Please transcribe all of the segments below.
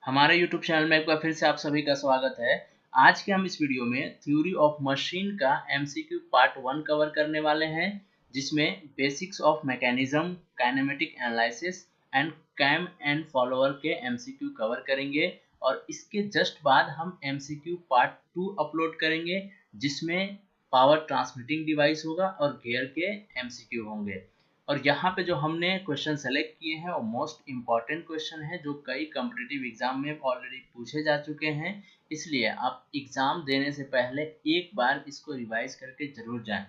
हमारे YouTube channel में एक बार फिर से आप सभी का स्वागत है। आज के हम इस वीडियो में थ्योरी ऑफ मशीन का MCQ पार्ट 1 कवर करने वाले हैं, जिसमें basics of mechanism, kinematic analysis and cam and follower के MCQ कवर करेंगे और इसके जस्ट बाद हम MCQ पार्ट 2 अपलोड करेंगे, जिसमें पावर ट्रांसमिटिंग डिवाइस होगा और गियर के MCQ होंगे। और यहाँ पे जो हमने क्वेश्चन सेलेक्ट किए हैं वो मोस्ट इम्पॉर्टेंट क्वेश्चन है, जो कई कॉम्पिटिटिव एग्जाम में ऑलरेडी पूछे जा चुके हैं। इसलिए आप एग्जाम देने से पहले एक बार इसको रिवाइज करके जरूर जाएं।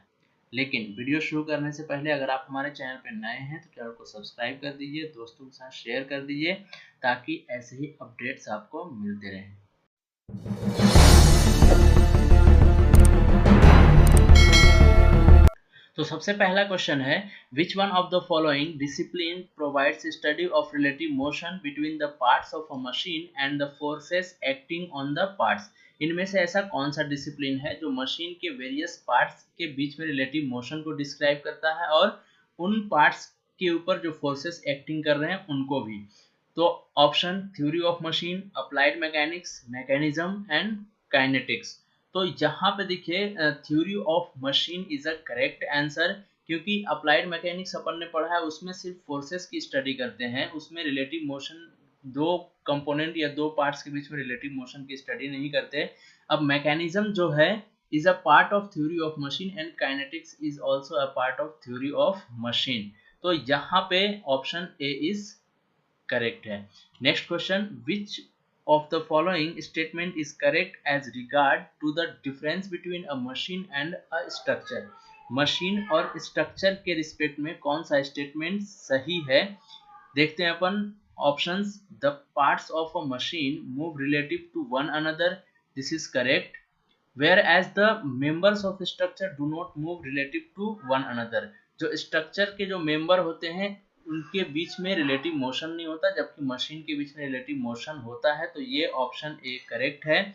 लेकिन वीडियो शुरू करने से पहले अगर आप हमारे चैनल पर नए हैं तो चैनल को सब्सक्राइब कर दीजिए, दोस्तों के साथ शेयर कर दीजिए, ताकि ऐसे ही अपडेट्स आपको मिलते रहें। तो सबसे पहला क्वेश्चन है, विच one of the following discipline provides study of relative motion between the parts of a machine and the forces acting on the parts. इनमें से ऐसा कौन सा डिसिप्लिन है जो मशीन के वेरियस पार्ट्स के बीच में रिलेटिव मोशन को डिस्क्राइब करता है और उन पार्ट्स के ऊपर जो फोर्सेस एक्टिंग कर रहे हैं उनको भी। तो option theory of machine, applied mechanics, mechanism and kinetics. तो यहाँ पे देखिए theory of machine is a correct answer, क्योंकि अप्लाइड मैकेनिक्स अपन ने पढ़ा है उसमें सिर्फ फोर्सेस की स्टडी करते हैं, उसमें रिलेटिव मोशन दो कंपोनेंट या दो पार्ट्स के बीच में रिलेटिव मोशन की स्टडी नहीं करते। अब मैकेनिज्म जो है is a part of theory of machine and kinetics is also a part of theory of machine. तो यहाँ पे ऑप्शन ए इज करेक्ट है। Next question, which of the following statement is correct as regard to the difference between a machine and a structure। Machine और structure के respect में कौन सा statement सही है, देखते हैं अपन। Options, the parts of a machine move relative to one another, this is correct. whereas the members of structure do not move relative to one another। जो स्ट्रक्चर के जो मेंबर होते हैं उनके बीच में रिलेटिव मोशन नहीं होता, जबकि मशीन के बीच में रिलेटिव मोशन होता है। तो ये ऑप्शन ए करेक्ट है।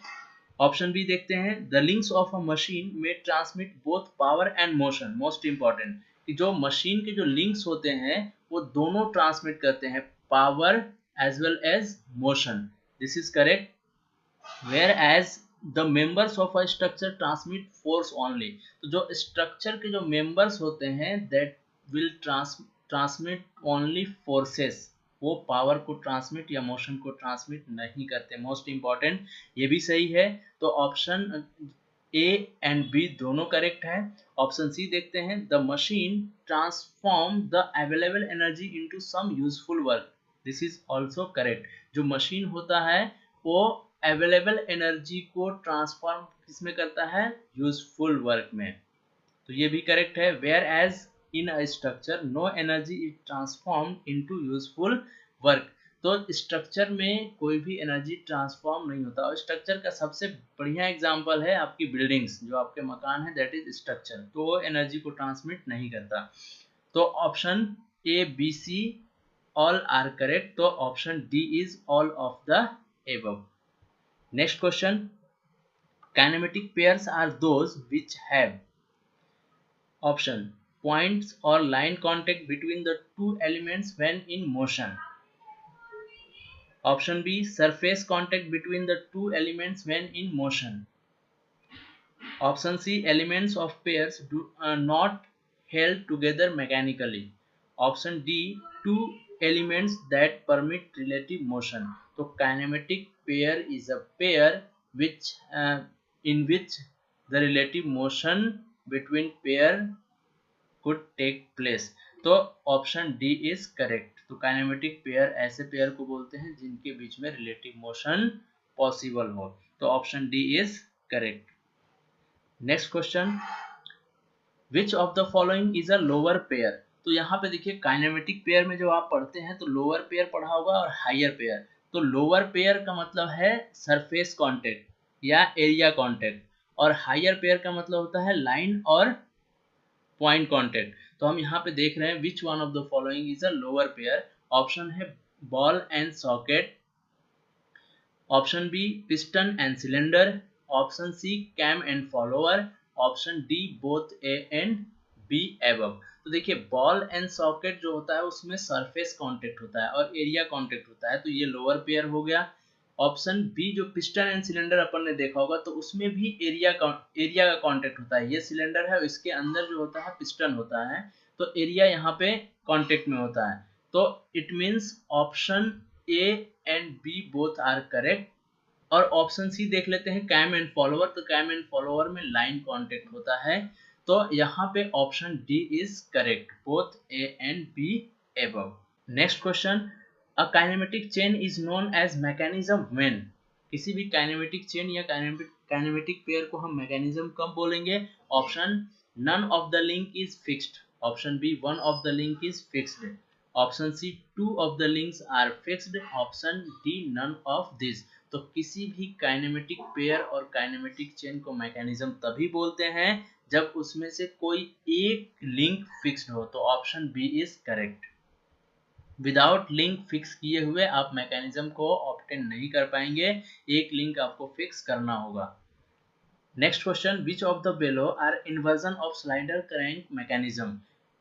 ऑप्शन बी देखते हैं, the links of a machine में transmit both power and motion. Most important कि जो मशीन के जो लिंक्स होते हैं वो दोनों ट्रांसमिट करते हैं, power as well as motion, this is correct. whereas the members of a structure transmit force only। तो जो स्ट्रक्चर के जो मेंबर्स होते हैं that will transmit only forces, वो पावर को ट्रांसमिट या मोशन को ट्रांसमिट नहीं करते। मोस्ट इंपॉर्टेंट ये भी सही है। तो ऑप्शन ए एंड बी दोनों करेक्ट है। ऑप्शन सी देखते हैं, the machine transform the available energy into some useful work, this is also correct. जो मशीन होता है वो अवेलेबल एनर्जी को ट्रांसफॉर्म किसमें करता है, यूजफुल वर्क में, तो ये भी करेक्ट है। Whereas in a structure no energy is transform into useful work. तो स्ट्रक्चर में कोई भी एनर्जी ट्रांसफॉर्म नहीं होता। और स्ट्रक्चर का सबसे बढ़िया एग्जांपल है आपकी बिल्डिंग्स, जो आपके मकान है दैट इज स्ट्रक्चर, तो वो एनर्जी को ट्रांसमिट नहीं करता। तो option A B C all are correct. तो option D is all of the above. Next question, kinematic pairs are those which have option points or line contact between the two elements when in motion, option B surface contact between the two elements when in motion, option C elements of pairs are not held together mechanically, option D two elements that permit relative motion। तो kinematic pair is a pair which in which the relative motion between pair could take place। तो option D is correct. तो kinematic pair ऐसे pair को बोलते हैं जिनके बीच में relative motion possible हो। तो option D is correct. Next question, which of the following is a lower pair. तो यहाँ पे देखिए काइनेमेटिक पेयर में जो आप पढ़ते हैं तो लोअर पेयर पढ़ा होगा और हायर पेयर। तो लोअर पेयर का मतलब है सरफेस कांटेक्ट या एरिया कांटेक्ट, और हायर पेयर का मतलब होता है लाइन और पॉइंट कांटेक्ट। तो हम यहाँ पे देख रहे हैं which one of the following is a lower pair. Option है ball and socket, option B piston and cylinder, option C cam and follower, option D both A and B above. तो देखिए बॉल एंड सॉकेट जो होता है उसमें surface contact होता है और एरिया कांटेक्ट होता है, तो ये लोअर पेयर हो गया। ऑप्शन बी जो पिस्टन एंड सिलेंडर अपन ने देखा होगा तो उसमें भी एरिया का कांटेक्ट होता है। ये सिलेंडर है, इसके अंदर जो होता है पिस्टन होता है, तो एरिया यहाँ पे कांटेक्ट में होता है। तो it means option A and B both are correct. और ऑप्शन सी देख लेते हैं, कैम एंड फॉलोअर। तो कैम एंड फॉलोअर में लाइन कांटेक्ट होता है, तो यहाँ पे option D is correct, both A and B above. Next question, a kinematic chain is known as mechanism when. किसी भी काइनेमेटिक चेन या काइनेमेटिक पेयर को हम मैकेनिज्म कब बोलेंगे? Option none of the link is fixed, option B one of the link is fixed, option C two of the links are fixed, option D none of this. तो किसी भी kinematic pair और kinematic chain को mechanism तभी बोलते हैं जब उसमें से कोई एक लिंक फिक्स्ड हो, तो option B is correct. Without link fix किए हुए आप मैकेनिज्म को ऑब्टेन नहीं कर पाएंगे, एक लिंक आपको फिक्स करना होगा। Next question, which of the below are inversion of slider crank mechanism.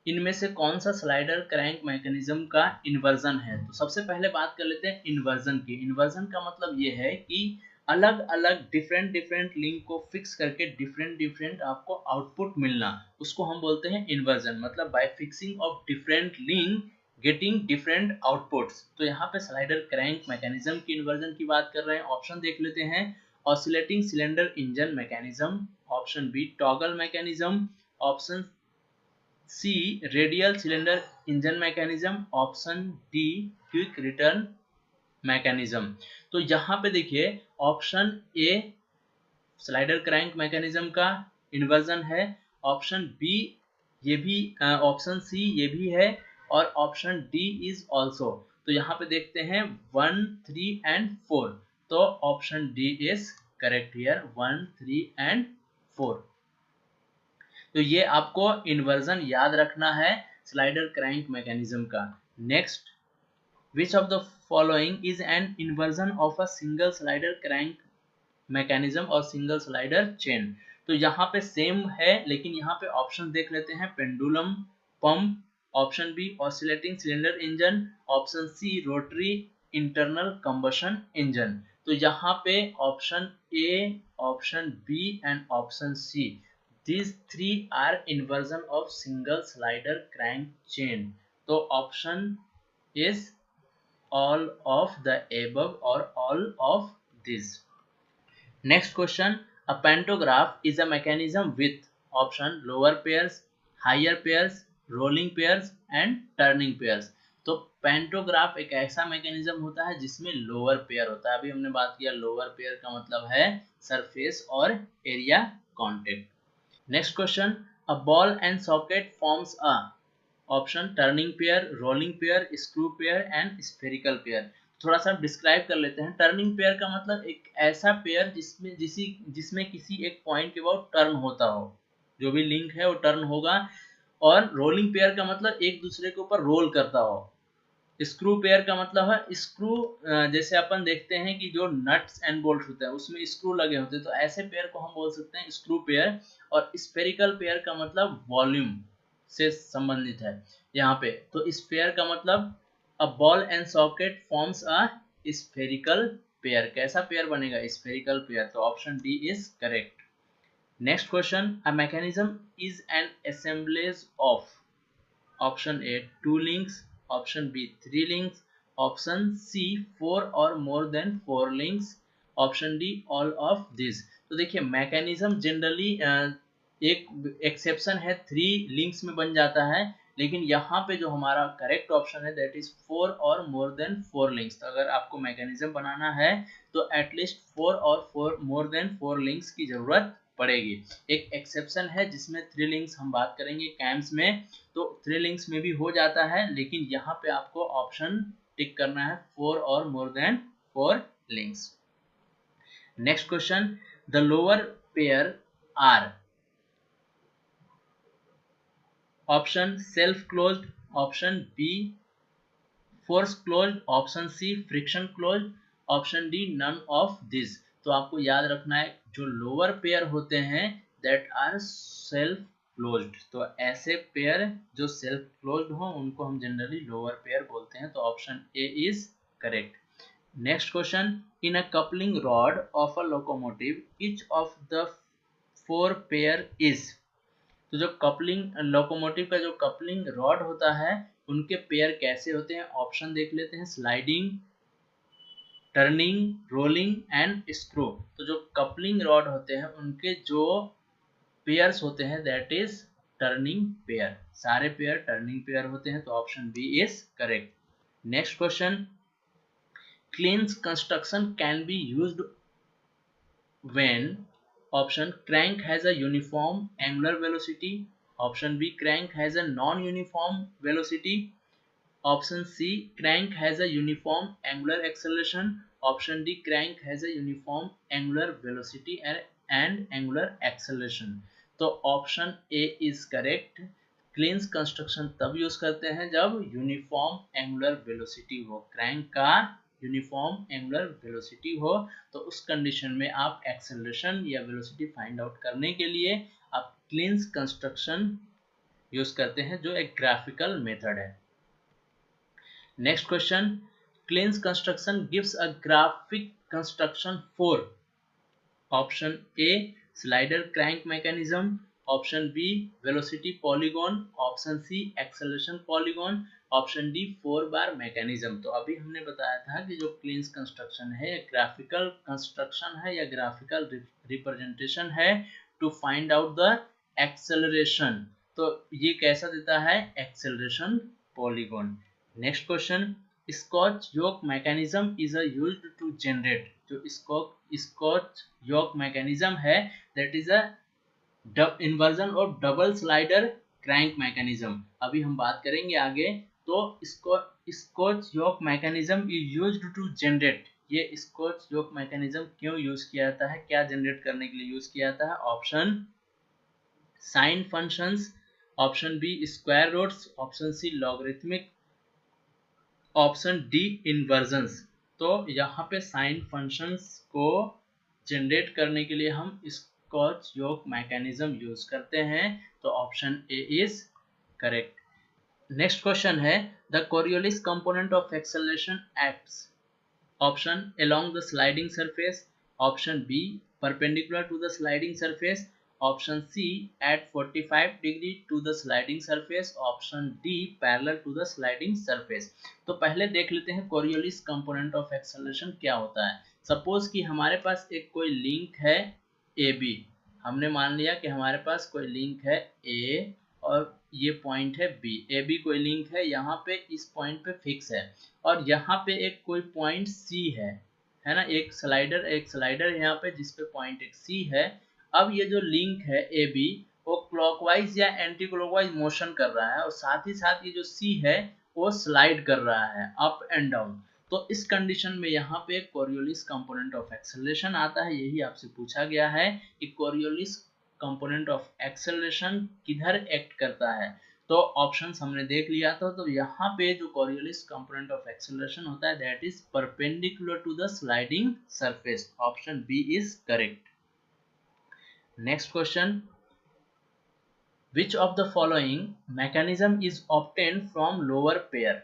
इनमें से कौन सा स्लाइडर क्रैंक मैकेनिज्म का इन्वर्जन है? तो सबसे पहले बात कर लेते हैं इन्वर्जन की। इन्वर्जन का मतलब ये है कि अलग अलग डिफरेंट डिफरेंट लिंक को फिक्स करके डिफरेंट डिफरेंट आपको आउटपुट मिलना, उसको हम बोलते हैं इन्वर्जन। मतलब by fixing of different link getting different outputs. तो यहाँ पे स्लाइडर क्रैंक मैकेनिज्म की इन्वर्जन की बात कर रहे हैं। ऑप्शन देख लेते हैं, oscillating cylinder engine mechanism, option B toggle mechanism, option C radial cylinder engine mechanism, option D quick return mechanism. तो यहाँ पे देखिए option A slider crank mechanism का इन्वर्जन है, ऑप्शन बी ये भी, ऑप्शन सी ये भी है, और ऑप्शन डी इज ऑल्सो। तो यहाँ पे देखते हैं 1, 3 एंड 4, तो option D is correct here, 1, 3 and 4। तो ये आपको इन्वर्जन याद रखना है स्लाइडर क्रैंक मैकेनिज्म का। Next, which of the following is an inversion of a single slider crank mechanism और सिंगल स्लाइडर चेन। तो यहाँ पे सेम है, लेकिन यहाँ पे ऑप्शन देख लेते हैं, pendulum pump, option B oscillating cylinder engine, option C rotary internal combustion engine. तो यहाँ पे option A, option B and option C, these three are inversion of single slider crank chain. तो option is all of the above or all of this. Next question, a pantograph is a mechanism with option lower pairs, higher pairs, rolling pairs and turning pairs. तो pantograph एक ऐसा mechanism होता है जिसमें lower pair होता है। अभी हमने बात किया लोअर पेयर का मतलब है सरफेस और area contact. Next question, a ball and socket forms a, option turning pair, rolling pair, screw pair and spherical pair. थोड़ा सा डिस्क्राइब कर लेते हैं। टर्निंग पेयर का मतलब एक ऐसा पेयर जिसमें किसी एक पॉइंट के बाद टर्न होता हो, जो भी लिंक है वो टर्न होगा। और रोलिंग पेयर का मतलब एक दूसरे के ऊपर रोल करता हो। स्क्रू पेयर का मतलब है स्क्रू, जैसे अपन देखते हैं कि जो नट्स एंड बोल्ट होते हैं उसमें स्क्रू लगे होते हैं, तो ऐसे पेयर को हम बोल सकते हैं स्क्रू पेयर। और स्फेरिकल पेयर का मतलब वॉल्यूम से संबंधित है यहाँ पे। तो स्फेयर का मतलब a ball and socket forms a spherical pair. कैसा पेयर बनेगा? Spherical pair. तो option D is correct. Next question, a mechanism is an assemblage of, option A 2 links, option B 3 links, option C 4 और more than 4 links, option D all of this. तो देखिए mechanism generally एक exception है, 3 links में बन जाता है, लेकिन यहाँ पे जो हमारा करेक्ट ऑप्शन है दैट इज 4 और मोर देन 4 links। तो अगर आपको मैकेनिज्म बनाना है तो एटलीस्ट 4 और 4 मोर देन 4 links की जरूरत पड़ेगी। एक एक्सेप्शन है जिसमें 3 links हम बात करेंगे कैम्स में, तो 3 links में भी हो जाता है, लेकिन यहाँ पे आपको ऑप्शन टिक करना है 4 और more than 4 links। Next question, the lower pair are, option self closed, option B force closed, option C friction closed, option D none of this. तो आपको याद रखना है जो लोअर पेयर होते हैं दैट आर सेल्फ क्लोज्ड। तो ऐसे पेयर जो सेल्फ क्लोज्ड हो उनको हम जनरली लोअर पेयर बोलते हैं। तो option A is correct. Next question, in a coupling rod of a locomotive each of the 4 pair is. तो जो कपलिंग लोकोमोटिव का जो कपलिंग रॉड होता है उनके पेयर कैसे होते हैं, ऑप्शन देख लेते हैं, sliding, turning, rolling and screw. तो जो कपलिंग रॉड होते हैं उनके जो पेयर्स होते हैं दैट इज टर्निंग पेयर, सारे पेयर टर्निंग पेयर होते हैं, तो option B is correct. Next question, Klein's construction can be used when, option crank has a uniform angular velocity, option B crank has a non-uniform velocity, option C crank has a uniform angular acceleration, option D crank has a uniform angular velocity and angular acceleration। तो option A is correct. क्लींस construction तब use करते हैं जब uniform angular velocity हो, crank का uniform angular velocity हो, तो उस कंडीशन में आप एक्सेलरेशन या वेलोसिटी फाइंड आउट करने के लिए आप क्लींस कंस्ट्रक्शन यूज करते हैं जो एक ग्राफिकल मेथड है। Next question, Klein's construction gives a graphic construction for, option A slider crank mechanism, option B velocity polygon, option C acceleration polygon, option D 4 bar mechanism. तो अभी हमने बताया था कि जो क्लींस कंस्ट्रक्शन है ग्राफिकल कंस्ट्रक्शन है या ग्राफिकल रिप्रेजेंटेशन है to find out the acceleration. तो ये कैसा देता है, acceleration polygon. Next question, Scotch yoke mechanism is used to generate. जो स्कॉच योक मैकेनिज्म है that is a inversion of double slider crank mechanism. अभी हम बात करेंगे आगे। तो Scotch yoke mechanism is used to generate, ये स्कॉच योक मैकेनिज्म क्यों यूज किया जाता है, क्या जनरेट करने के लिए यूज किया जाता है, option sine functions, option B square roots, option C logarithmic, option D inversions. तो यहाँ पे साइन फंक्शंस को जनरेट करने के लिए हम स्कॉच योक मैकेनिज्म यूज करते हैं, तो option A is correct. Next question है, the Coriolis component of acceleration acts, option along the sliding surface, option B perpendicular to the sliding surface, option C at 45 degree to the sliding surface, option D parallel to the sliding surface। तो पहले देख लेते हैं Coriolis component of acceleration क्या होता है। Suppose कि हमारे पास एक कोई लिंक है ए बी, हमने मान लिया कि हमारे पास कोई लिंक है ए और ये पॉइंट है बी, ए बी कोई लिंक है, यहाँ पे इस पॉइंट पे फिक्स है, और यहाँ पे एक कोई पॉइंट सी है ना, एक स्लाइडर यहाँ पे जिस पे पॉइंट एक सी है। अब ये जो लिंक है ए बी वो क्लॉकवाइज या एंटी क्लॉकवाइज मोशन कर रहा है और साथ ही साथ ये जो सी है वो स्लाइड कर रहा है अप एंड डाउन। तो इस कंडीशन में यहाँ पे कोरियोलिस कंपोनेंट ऑफ एक्सेलरेशन आता है। यही आपसे पूछा गया है कि कोरियोलिस कंपोनेंट ऑफ एक्सेलरेशन किधर एक्ट करता है। तो ऑप्शंस हमने देख लिया था, तो यहाँ पे जो कोरियोलिस कंपोनेंट ऑफ एक्सेलरेशन होता है that is perpendicular to the sliding surface, option B is correct. Next question, which of the following mechanism is obtained from lower pair,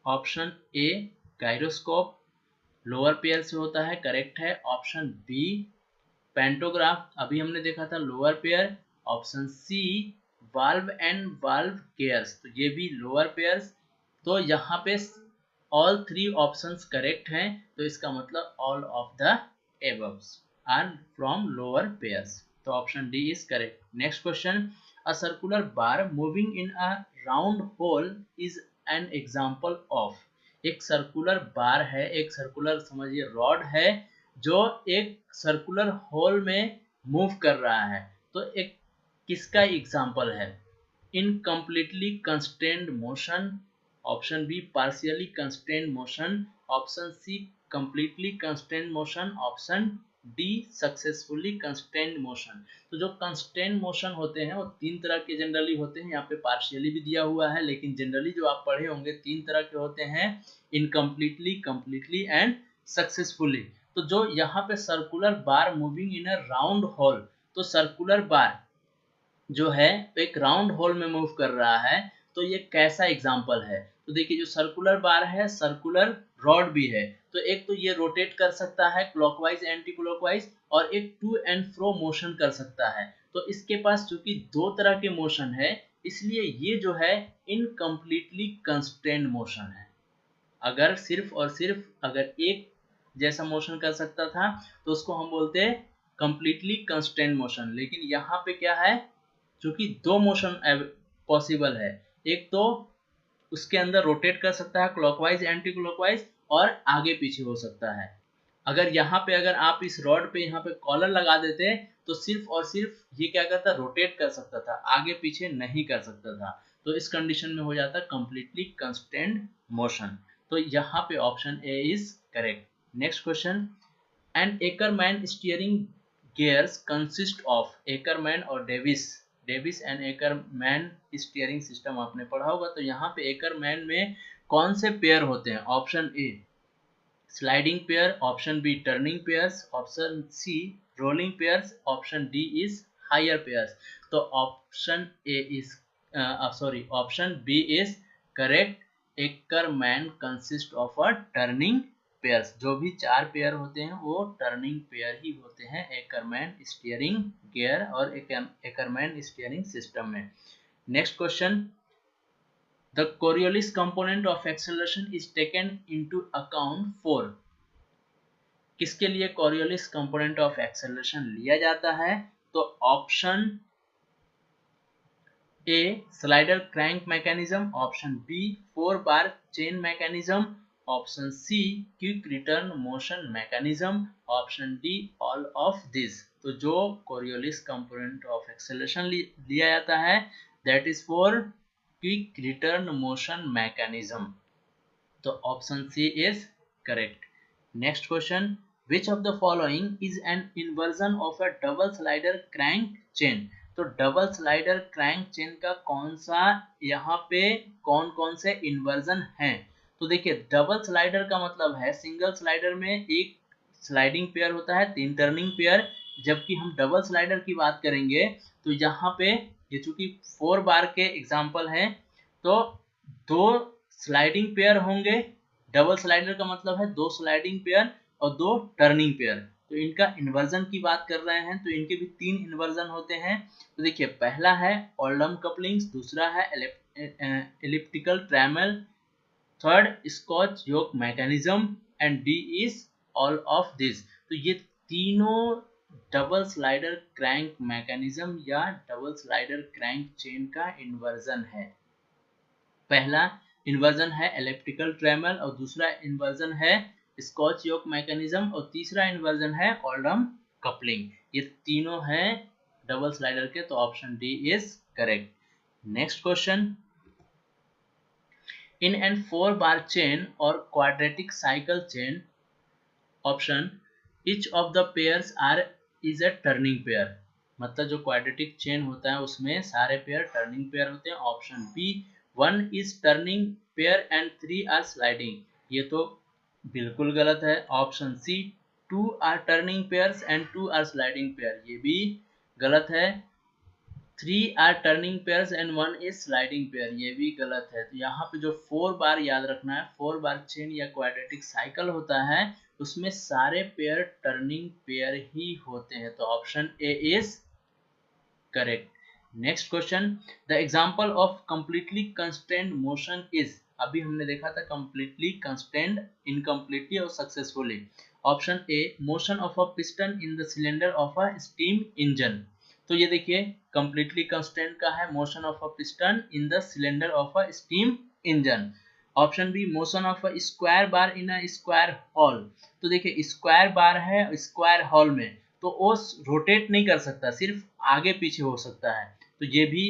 option A gyroscope lower pair से होता है, correct है। Option B pantograph, अभी हमने देखा था lower pair. Option C valve and valve cares, तो ये भी लोअर पेयर्स। तो यहाँ पे ऑल 3 ऑप्शंस करेक्ट हैं, तो इसका मतलब all of the aboves are from lower pairs, तो option D is correct. Next question, a circular bar moving in a round hole is an example of. एक circular bar है, एक circular समझिए rod है जो एक सर्कुलर होल में move कर रहा है, तो एक किसका एग्जांपल है, incompletely constrained motion, option B partially constrained motion, option C completely constrained motion, option D successfully constrained motion. तो जो कंस्ट्रेन्ड मोशन होते हैं वो 3 तरह के जनरली होते हैं, यहाँ पे पार्शियली भी दिया हुआ है, लेकिन जनरली जो आप पढ़े होंगे 3 तरह के होते हैं, इनकम्प्लीटली, कंप्लीटली एंड सक्सेसफुली। तो जो यहाँ पे circular bar moving in a round whole, तो सर्कुलर बार जो है एक राउंड होल में मूव कर रहा है, तो ये कैसा एग्जांपल है। तो देखिए जो सर्कुलर बार है सर्कुलर रॉड भी है, तो एक तो ये रोटेट कर सकता है क्लॉकवाइज एंटी क्लॉकवाइज, और एक टू एंड फ्रो मोशन कर सकता है। तो इसके पास चूंकि दो तरह के मोशन है, इसलिए ये जो है इनकम्प्लीटली कंस्ट्रेंड मोशन है। अगर सिर्फ और सिर्फ अगर एक जैसा मोशन कर सकता था तो उसको हम बोलते हैं कंप्लीटली कंस्ट्रेंड मोशन। लेकिन यहाँ पे क्या है, क्योंकि दो मोशन पॉसिबल है, एक तो उसके अंदर रोटेट कर सकता है क्लॉकवाइज एंटी क्लॉकवाइज, और आगे पीछे हो सकता है। अगर यहाँ पे अगर आप इस रॉड पे यहाँ पे कॉलर लगा देते तो सिर्फ और सिर्फ ये क्या करता, रोटेट कर सकता था, आगे पीछे नहीं कर सकता था। तो इस कंडीशन में हो जाता कंप्लीटली कंस्ट्रेंड मोशन। तो यहाँ पे option A is correct. Next question, an Ackermann steering gears consist of, Ackermann और Davis and Ackermann steering system आपने पढ़ा होगा। तो यहाँ पे एकरमैन में कौन से पेयर होते हैं? Option A sliding pair, option B turning pairs, option C rolling pairs, option D is higher pairs. तो option A is option B is correct. Ackermann consist of a turning pairs. जो भी चार pair होते हैं वो turning pair ही होते हैं Ackermann steering gear और एकरमैन स्टीयरिंग सिस्टम में। Next question, the Coriolis component of acceleration is taken into account for, किसके लिए Coriolis component of acceleration लिया जाता है? तो option A slider crank mechanism, option B 4 bar chain mechanism, option C quick return motion mechanism, option D all of this. तो जो Coriolis component of acceleration लिया जाता है that is for quick return motion mechanism. तो option C is correct. Next question, which of the following is an inversion of a double slider crank chain? तो double slider crank chain का कौन सा यहाँ पे कौन कौन से इन्वर्जन हैं? तो देखिए डबल स्लाइडर का मतलब है सिंगल स्लाइडर में एक स्लाइडिंग पेयर होता है, 3 टर्निंग पेयर, जबकि हम डबल स्लाइडर की बात करेंगे तो यहाँ पे ये चूंकि 4 बार के एग्जाम्पल हैं तो 2 स्लाइडिंग पेयर होंगे। डबल स्लाइडर का मतलब है 2 स्लाइडिंग पेयर और 2 टर्निंग पेयर। तो इनका इन्वर्जन की बात कर रहे हैं तो इनके भी 3 इन्वर्जन होते हैं। तो देखिए पहला है ओल्डम कपलिंग्स, दूसरा है elliptical trammel, third Scotch yoke mechanism and D is all of this. तो ये तीनों डबल स्लाइडर क्रैंक मैकेनिज्म या डबल स्लाइडर क्रैंक चेन का इन्वर्जन है। पहला इन्वर्जन है एलिप्टिकल ट्रेमल और दूसरा इन्वर्जन है स्कॉच योक मैकेनिज्म और तीसरा इन्वर्जन है ओल्डम कपलिंग। ये तीनों हैं डबल स्लाइडर के। तो option D is correct. Next question, in an 4 bar chain और quadratic cycle chain option each of the pairs are is a turning pair. मतलब जो क्वाड्रेटिक चेन होता है उसमें सारे पेयर टर्निंग पेयर होते हैं। Option B 1 is turning pair and 3 are sliding, ये तो बिल्कुल गलत है। Option C 2 are turning pairs and 2 are sliding pair, ये भी गलत है। 3 are turning pairs and 1 is sliding pair, ये भी गलत है। तो यहाँ पे जो 4 बार याद रखना है, 4 बार चेन या क्वाड्रेटिक साइकिल होता है उसमें सारे पेयर टर्निंग पेयर ही होते हैं। तो option A is correct. Next question, the example of completely constrained motion is, अभी हमने देखा था कंप्लीटली कंस्ट्रेंड, इनकम्प्लीटली और successfully. Option A motion of a piston in the cylinder of a steam engine. तो ये देखिए कंप्लीटली कंस्ट्रेंड का है motion of a piston in the cylinder of a steam engine. Option B motion of a square bar in a square hole. तो देखिए square bar है square hall में तो वो रोटेट नहीं कर सकता, सिर्फ आगे पीछे हो सकता है। तो ये भी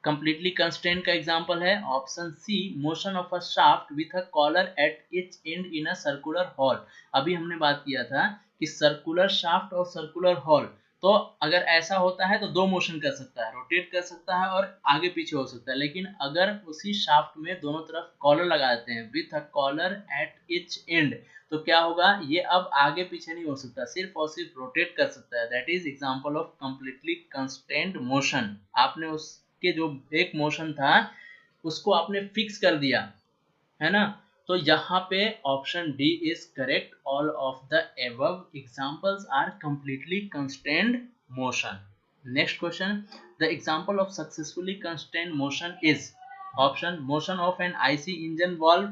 कंप्लीटली कंस्ट्रेंट का एग्जांपल है। Option C motion of a shaft with a collar at each end in a circular hole. अभी हमने बात किया था कि सर्कुलर शाफ्ट और सर्कुलर हॉल, तो अगर ऐसा होता है तो 2 मोशन कर सकता है, रोटेट कर सकता है और आगे पीछे हो सकता है। लेकिन अगर उसी शाफ्ट में दोनों तरफ कॉलर लगा देते हैं with a collar at each end, तो क्या होगा, ये अब आगे पीछे नहीं हो सकता, सिर्फ और सिर्फ रोटेट कर सकता है। That is example of completely constraint motion. आपने उसके जो एक मोशन था उसको आपने फिक्स कर दिया है ना, तो यहाँ पे option D is correct, all of the above examples are completely constrained motion. Next question, the example of successfully constrained motion is option motion of an IC engine valve,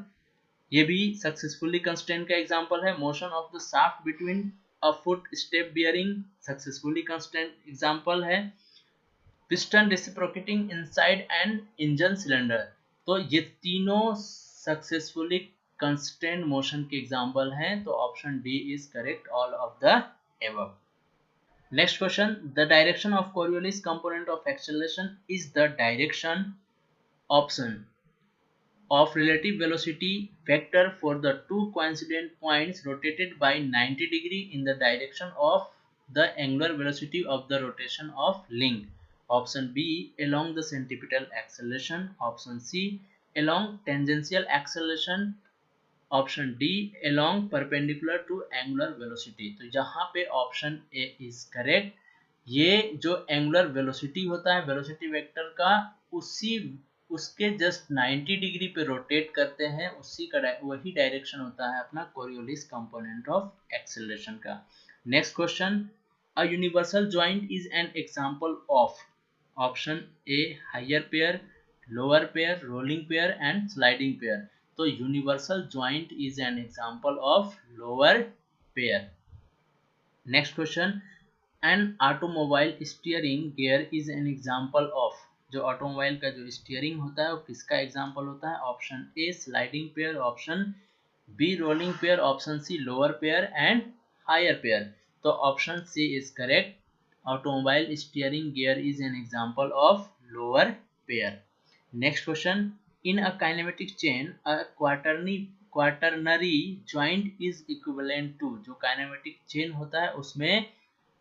ये भी सक्सेसफुली कंस्ट्रेंड का example है। Motion of the shaft between a foot step bearing, successfully constrained example है। Piston reciprocating inside and engine cylinder, तो ये तीनों successfully constrained motion के example हैं, तो option D is correct, all of the above. Next question, the direction of Coriolis component of acceleration is the direction option of relative velocity vector for the two coincident points rotated by 90 degree in the direction of the angular velocity of the rotation of link. Option B, along the centripetal acceleration. Option C, along tangential acceleration. Option D, along perpendicular to angular velocity। तो यहाँ पे option A is correct. ये जो angular velocity होता है velocity vector का, उसके just 90 degree पे रोटेट करते हैं, उसी का वही डायरेक्शन होता है अपना कोरियोलिस कंपोनेंट ऑफ एक्सेलरेशन का। Next question, a universal joint is an example of option A higher pair, lower pair, rolling pair and sliding pair. तो universal joint is an example of lower pair. Next question, an automobile steering gear is an example of, जो automobile का जो steering होता है वो किसका example होता है? Option A sliding pair, option B rolling pair, option C lower pair and higher pair. तो option C is correct, automobile steering gear is an example of lower pair. Next question, in a kinematic chain a quaternary joint is equivalent to, जो kinematic chain होता है उसमें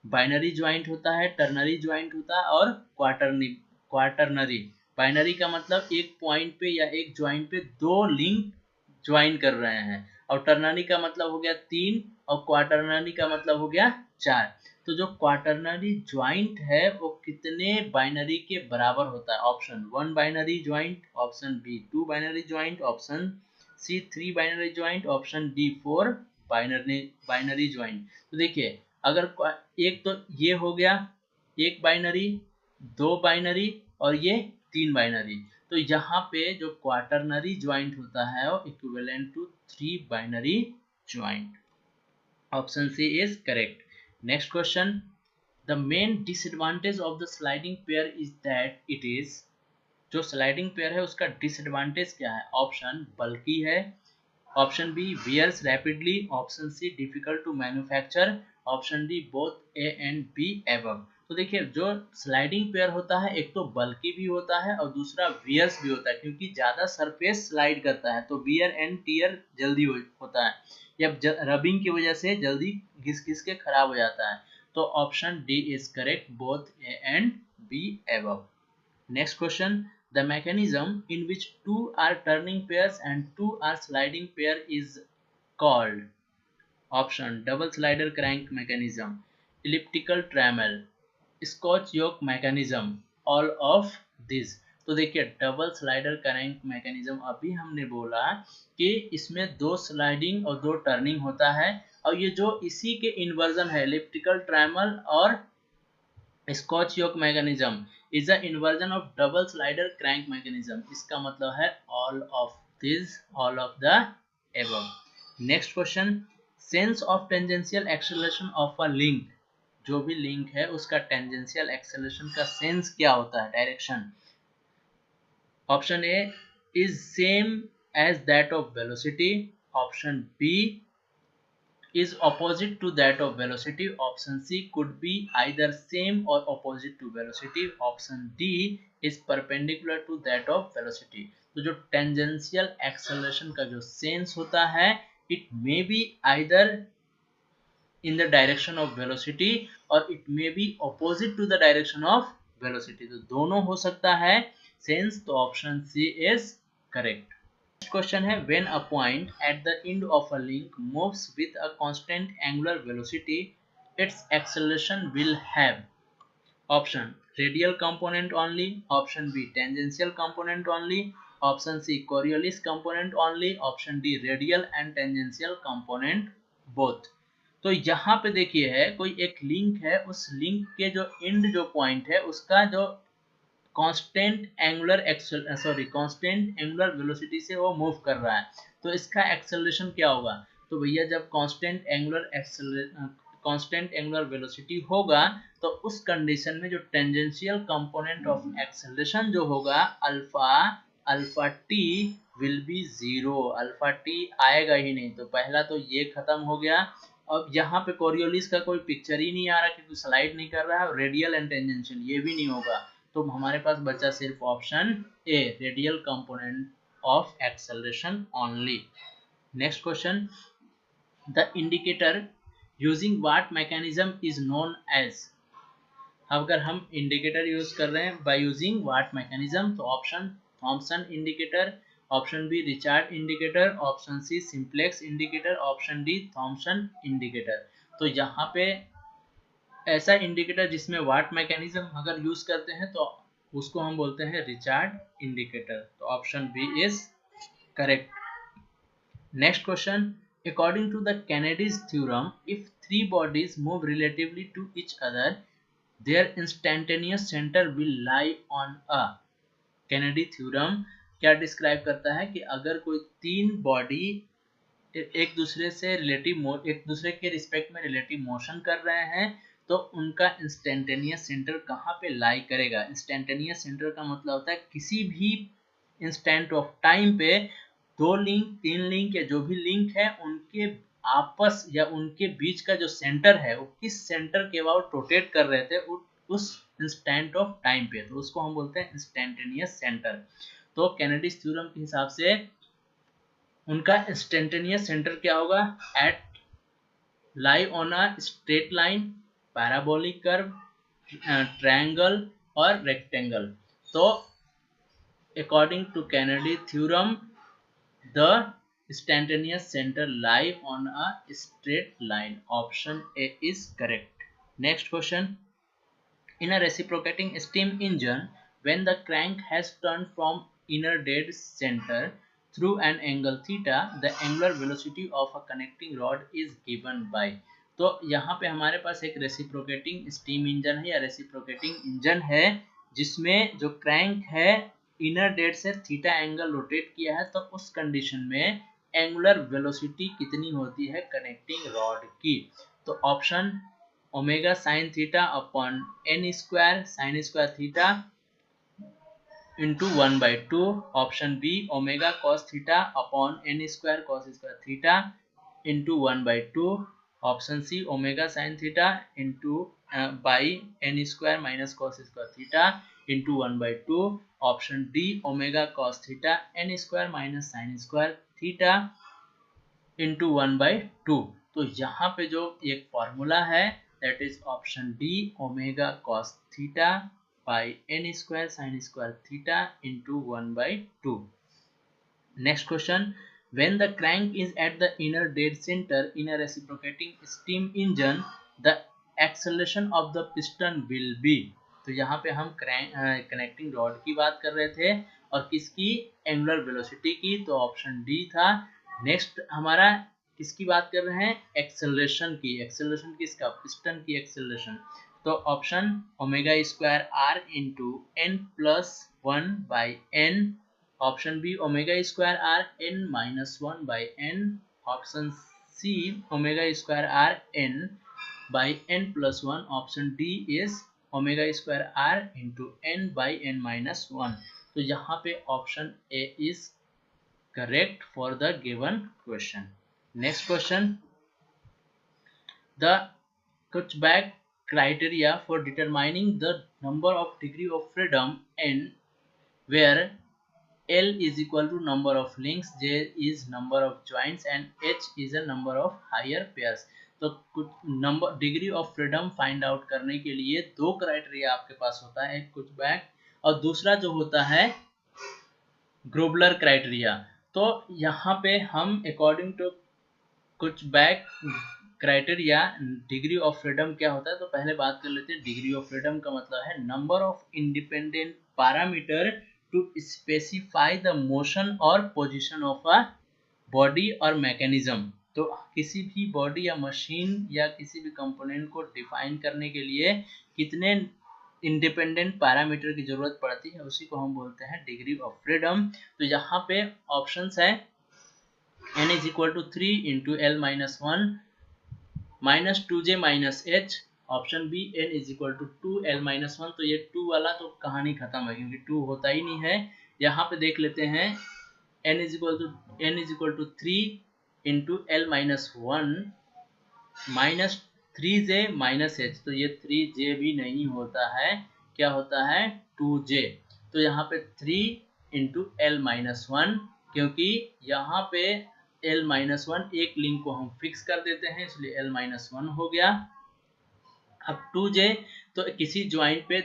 binary joint होता है, ternary joint होता है और quaternary. Binary का मतलब एक पॉइंट पे या एक ज्वाइंट पे दो लिंक ज्वाइन कर रहे हैं, और टर्नरी का मतलब हो गया 3 और क्वाटरनरी का मतलब हो गया 4। तो जो क्वाटरनरी ज्वाइंट है वो कितने बाइनरी के बराबर होता है? Option 1 binary joint, option B 2 binary joint, option C 3 binary joint, option D 4 binary joint. तो देखिए अगर एक तो ये हो गया एक बाइनरी, 2 बाइनरी और ये 3 बाइनरी, तो यहाँ पे जो क्वाटरनरी ज्वाइंट होता है वो equivalent to 3 binary joint. Option C is correct. Next question, the main disadvantage of the sliding pair is that it is, जो स्लाइडिंग पेयर है उसका डिसएडवांटेज क्या है? ऑप्शन बल्की है, option B wears rapidly, option C difficult to manufacture, option D both A and B above. तो देखिए जो sliding pair होता है एक तो बल्की भी होता है और दूसरा वियर्स भी होता है, क्योंकि ज्यादा सरफेस स्लाइड करता है तो वियर एंड टीयर जल्दी होता है, या रबिंग की वजह से जल्दी घिस घिस के खराब हो जाता है। तो option D is correct, both A and B above. Next question, the mechanism in which two are turning pairs and two are sliding pair is called, option double slider crank mechanism, elliptical trammel, scotch yoke mechanism, all of this। तो देखिए double slider crank mechanism अभी हमने बोला कि इसमें 2 sliding और 2 turning होता है, और ये जो इसी के इन्वर्जन है इलिप्टिकल ट्रैमल और scotch yoke mechanism is the inversion of double slider crank mechanism। इसका मतलब है all of this, all of the above। next question, sense of tangential acceleration of a link, जो भी लिंक है उसका tangential acceleration का sense क्या होता है? Direction. Option A is same as that of velocity, option B is opposite to that of velocity, option C could be either same or opposite to velocity, option D is perpendicular to that of velocity। तो जो tangential acceleration का जो sense होता है it may be either in the direction of velocity or it may be opposite to the direction of velocity। तो दोनों हो सकता है sense, तो option C is correct। Question है, when a point at the end of a link moves with a constant angular velocity its acceleration will have, option radial component only, option B tangential component only, option C Coriolis component only, option D radial and tangential component both. तो यहाँ पे देखिए है कोई एक link है, उस link के जो एंड जो पॉइंट है उसका जो कांस्टेंट एंगुलर वेलोसिटी से वो मूव कर रहा है, तो इसका एक्सेलरेशन क्या होगा? तो भैया जब कांस्टेंट एंगुलर वेलोसिटी होगा तो उस कंडीशन में जो टेंजेंशियल कंपोनेंट ऑफ एक्सेलरेशन जो होगा alpha T will be zero, alpha T आएगा ही नहीं। तो पहला तो ये खत्म हो गया। अब यहाँ पे कोरियोलिस का कोई पिक्चर ही नहीं आ रहा क्योंकि स्लाइड नहीं कर रहा है, रेडियल एंड टेंजेंशियल ये भी नहीं होगा, तो हमारे पास बचा सिर्फ option A radial component of acceleration only. Next question, the indicator using what mechanism is known as. अगर हम इंडिकेटर यूज कर रहे हैं बाय यूजिंग व्हाट मैकेनिज्म, तो option Thomson indicator, option B Richard indicator, option C simplex indicator, option D Thomson indicator. तो यहाँ पे ऐसा इंडिकेटर जिसमें वाट मैकेनिज्म अगर यूज करते हैं तो उसको हम बोलते हैं रिचार्ड इंडिकेटर। तो option B is correct. Next question, according to the Kennedy's theorem, if three bodies move relatively to each other, their instantaneous centre will lie on a. Kennedy theorem क्या describe करता है कि अगर कोई तीन body एक दूसरे के रिस्पेक्ट में रिलेटिव मोशन कर रहे हैं तो उनका इंस्टेंटेनियस सेंटर कहाँ पे लाई करेगा। इंस्टेंटेनियस सेंटर का मतलब होता है किसी भी इंस्टेंट ऑफ टाइम पे दो लिंक, तीन लिंक या जो भी लिंक है उनके आपस या उनके बीच का जो सेंटर है वो किस सेंटर के अबाउट रोटेट कर रहे थे उस इंस्टेंट ऑफ टाइम पे, तो उसको हम बोलते हैं इंस्टेंटेनियस सेंटर। तो कैनेडीज थ्योरम के हिसाब से उनका इंस्टेंटेनियस सेंटर क्या होगा? At lie on a straight line, parabolic curve, triangle और रेक्टेंगल। तो according to Kennedy theorem the instantaneous centre lie on a straight line. Option A is correct. Next question, in a reciprocating steam engine, when the crank has turned from inner dead center through an angle theta, the angular velocity of a connecting rod is given by। तो यहाँ पे हमारे पास एक reciprocating steam engine है या reciprocating engine है जिसमें जो क्रैंक है इनर डेड से थीटा एंगल रोटेट किया है, तो उस कंडीशन में एंगुलर वेलोसिटी कितनी होती है कनेक्टिंग रॉड की? तो option omega sine theta upon n square sine square theta into 1/2, option B omega cos theta upon n square cos square theta into 1/2, option C omega sine theta into by n square minus cos square theta into 1/2, option D omega cos theta n square minus sine square theta into 1/2। तो यहाँ पे जो एक formula है that is option D omega cos theta by n square sin square theta into 1/2. Next question, when the crank is at the inner dead center in a reciprocating steam engine, the acceleration of the piston will be। तो यहाँ पे हम connecting rod की बात कर रहे थे और किसकी? एंगुलर वेलोसिटी की, तो ऑप्शन डी था। नेक्स्ट हमारा किसकी बात कर रहे हैं? एक्सेलरेशन की। एक्सेलरेशन किसका? पिस्टन की एक्सेलरेशन। तो option omega square r into n plus 1 by n, option B omega square r n minus 1 by n, option C omega square r n by n plus 1, option D is omega square r into n by n minus 1। तो यहाँ पे option A is correct for the given question. Next question, the Kutzbach criteria for determining the number of degree of freedom n, where L is equal to number of links, J is number of joints and H is a number of higher pairs। तो कुछ number degree of freedom find out करने के लिए दो criteria आपके पास होता है, एक कुचबैक और दूसरा जो होता है ग्रोबलर क्राइटेरिया। तो यहाँ पे हम according to Kutzbach criteria degree of freedom क्या होता है, तो पहले बात कर लेते हैं। डिग्री ऑफ फ्रीडम का मतलब है number of independent parameter to specify the motion और पोजीशन ऑफ अ बॉडी और मैकेनिज्म। तो किसी भी बॉडी या मशीन या किसी भी कंपोनेंट को डिफाइन करने के लिए कितने इंडिपेंडेंट पैरामीटर की जरूरत पड़ती है, उसी को हम बोलते हैं डिग्री ऑफ फ्रीडम। तो यहाँ पे ऑप्शंस है n is equal to 3 into L minus 1 minus 2j minus h। Option B n is equal to 2 L minus 1। तो ये 2 वाला तो कहानी खत्म है क्योंकि 2 होता ही नहीं है। यहाँ पे देख लेते हैं n is equal to 3 into L minus 1 minus 3j minus h। तो ये 3j भी नहीं होता है, क्या होता है 2j। तो यहाँ पे 3 into L minus 1, क्योंकि यहाँ पे L minus 1 एक लिंक को हम फिक्स कर देते हैं इसलिए L minus 1 हो गया। अब 2j तो किसी ज्वाइंट पे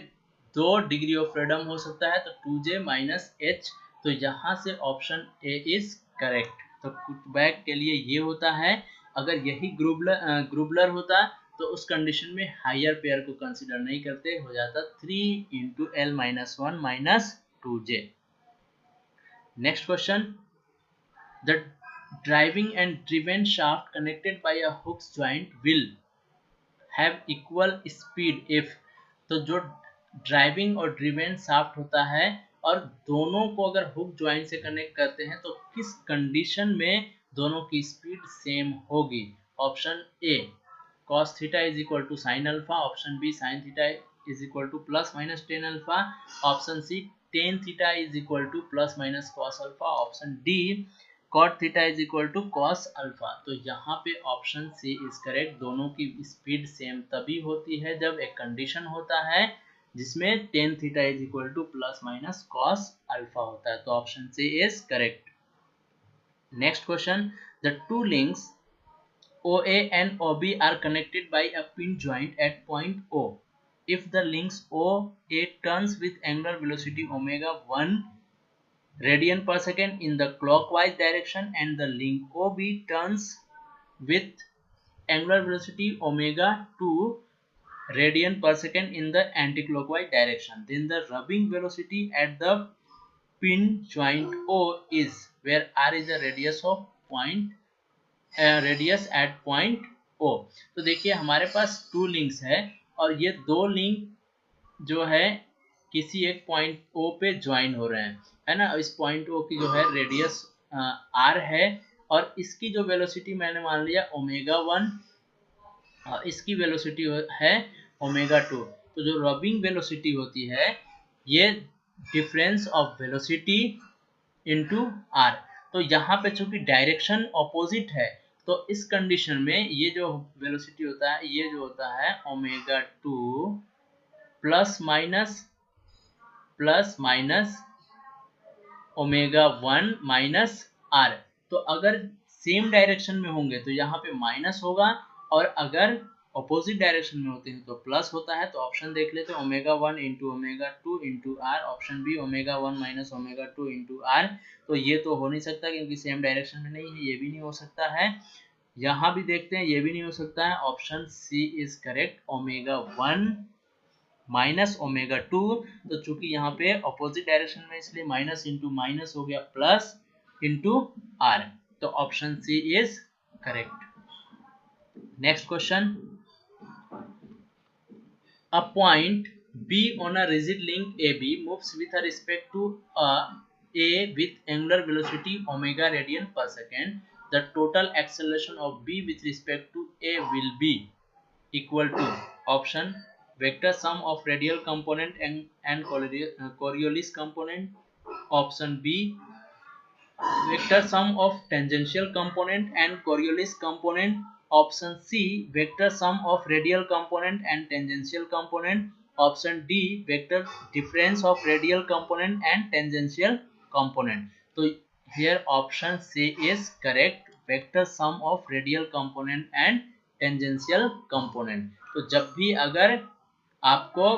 2 डिग्री ऑफ फ्रीडम हो सकता है, तो 2j minus h। तो यहाँ से ऑप्शन ए इज करेक्ट। तो पुटबैक के लिए ये होता है। अगर यही ग्रुबलर होता तो उस कंडीशन में हायर पेयर को कंसीडर नहीं करते, हो जाता 3 into L minus 1 minus 2j। Next question, the driving and driven shaft connected by a Hooke's joint will have equal speed if. तो जो ड्राइविंग और ड्रिवेन शाफ्ट होता है और दोनों को अगर हुक जॉइंट से कनेक्ट करते हैं तो किस कंडीशन में दोनों की स्पीड सेम होगी। Option A cos theta is equal to sine alpha, option B sine theta is equal to plus minus tan alpha, option C tan theta is equal to plus minus cos alpha, option D cot theta is equal to cos alpha. तो यहाँ पे option C is correct. दोनों की speed same तभी होती है जब एक कंडीशन होता है जिसमें tan theta is equal to plus minus cos alpha होता है। तो option C is correct. Next question, the two links OA and OB are connected by a pin joint at point O. If the links OA turns with angular velocity omega 1 radian per second in the clockwise direction and the link OB turns with angular velocity omega 2 radian per second in the anticlockwise direction, then the rubbing velocity at the pin joint O is, where R is the radius of point radius at point O। तो देखिए हमारे पास 2 links है और ये 2 link जो है किसी एक पॉइंट O पे ज्वाइन हो रहे हैं, है ना। इस पॉइंट O की जो है रेडियस R है और इसकी जो वेलोसिटी मैंने मान लिया ओमेगा 1 और इसकी वेलोसिटी है ओमेगा 2। तो जो रबिंग वेलोसिटी होती है ये difference of velocity into R। तो यहाँ पे चूंकि डायरेक्शन ऑपोजिट है तो इस कंडीशन में ये जो वेलोसिटी होता है ये जो होता है omega 2 plus minus omega 1 minus R। तो अगर सेम डायरेक्शन में होंगे तो यहाँ पे माइनस होगा और अगर ऑपोजिट डायरेक्शन में होते हैं तो प्लस होता है। तो ऑप्शन देख लेते हैं omega 1 into omega 2 into R, option B omega 1 minus omega 2 into R। तो ये तो हो नहीं सकता क्योंकि सेम डायरेक्शन में नहीं है, ये भी नहीं हो सकता है। यहाँ भी देखते हैं ये भी नहीं हो सकता है। Option C is correct, omega 1 minus omega 2। तो चूंकि यहाँ पे ऑपोजिट डायरेक्शन में इसलिए माइनस इंटू माइनस हो गया प्लस इंटू R। तो option C is correct. Next question, a point B on a rigid link AB moves with respect to A with angular velocity omega radian per second. The total acceleration of B with respect to A will be equal to, option vector sum of radial component and Coriolis component, option B vector sum of tangential component and Coriolis component, option C vector sum of radial component and tangential component, option D vector difference of radial component and tangential component। तो here option C is correct, vector sum of radial component and tangential component। तो जब भी अगर आपको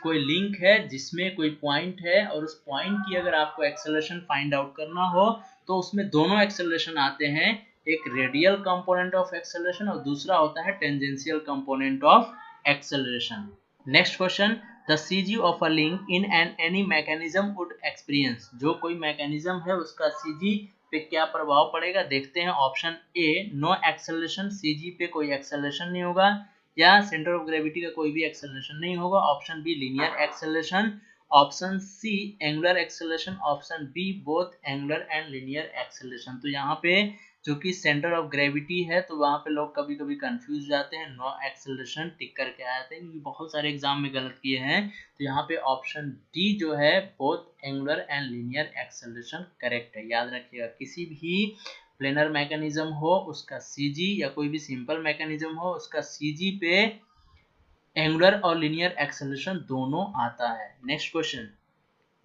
कोई link है जिसमें कोई पॉइंट है और उस पॉइंट की अगर आपको एक्सेलरेशन फाइंड आउट करना हो तो उसमें दोनों एक्सेलरेशन आते हैं, एक रेडियल कंपोनेंट ऑफ एक्सेलरेशन और दूसरा होता है tangential component of acceleration. Next question, the CG of a link in an any mechanism would experience, जो कोई मैकेनिज्म है उसका CG पे क्या प्रभाव पड़ेगा देखते हैं। Option A no acceleration, CG पे कोई एक्सेलरेशन नहीं होगा या सेंटर ऑफ ग्रेविटी का कोई भी एक्सेलरेशन नहीं होगा। Option B linear acceleration, option C angular acceleration, option B both angular and linear acceleration. तो यहाँ पे जो कि सेंटर ऑफ ग्रेविटी है तो वहाँ पे लोग कभी कभी कंफ्यूज जाते हैं, नो एक्सेलरेशन टिक करके आए थे क्योंकि बहुत सारे एग्जाम में गलत किए हैं। तो यहाँ पे ऑप्शन डी जो है both angular and linear acceleration correct है। याद रखिएगा किसी भी प्लेनर मैकेनिज्म हो उसका CG या कोई भी सिंपल मैकेनिज्म हो उसका CG पे एंगुलर और लीनियर एक्सेलरेशन दोनों आता है। Next question,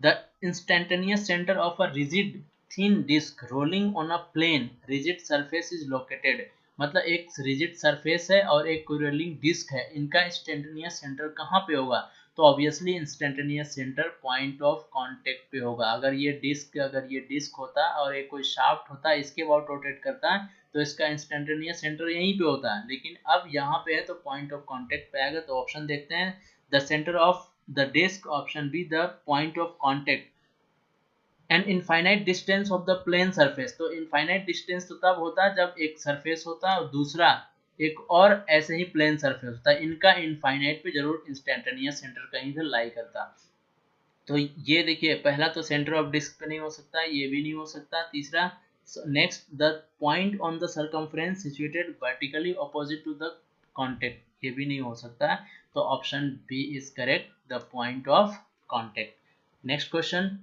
the instantaneous centre of a rigid thin disc rolling on a plane rigid surface is located, मतलब एक रिजिड सरफेस है और एक रोलिंग डिस्क है, इनका इंस्टेंटेनियस सेंटर कहाँ पे होगा? तो obviously instantaneous centre point of contact पे होगा। अगर ये डिस्क होता और एक कोई शाफ्ट होता इसके अबाउट रोटेट करता तो इसका इंस्टेंटेनियस सेंटर यहीं पे होता है, लेकिन अब यहाँ पे है तो पॉइंट ऑफ कांटेक्ट पे आएगा। तो ऑप्शन देखते हैं, the centre of the disc, option B the point of contact and infinite distance of the plane surface. तो इनफाइनाइट डिस्टेंस तो तब होता है जब एक सरफेस होता है और दूसरा एक और ऐसे ही प्लेन सरफेस होता है, इनका इनफाइनाइट पे जरूर इंस्टेंटेनियस सेंटर कहीं से लाई करता। तो ये देखिए पहला तो सेंटर ऑफ डिस्क पे नहीं हो सकता, ये भी नहीं हो सकता। तीसरा next the point on the circumference situated vertically opposite to the contact, ये भी नहीं हो सकता। तो option B is correct, the point of contact. Next question,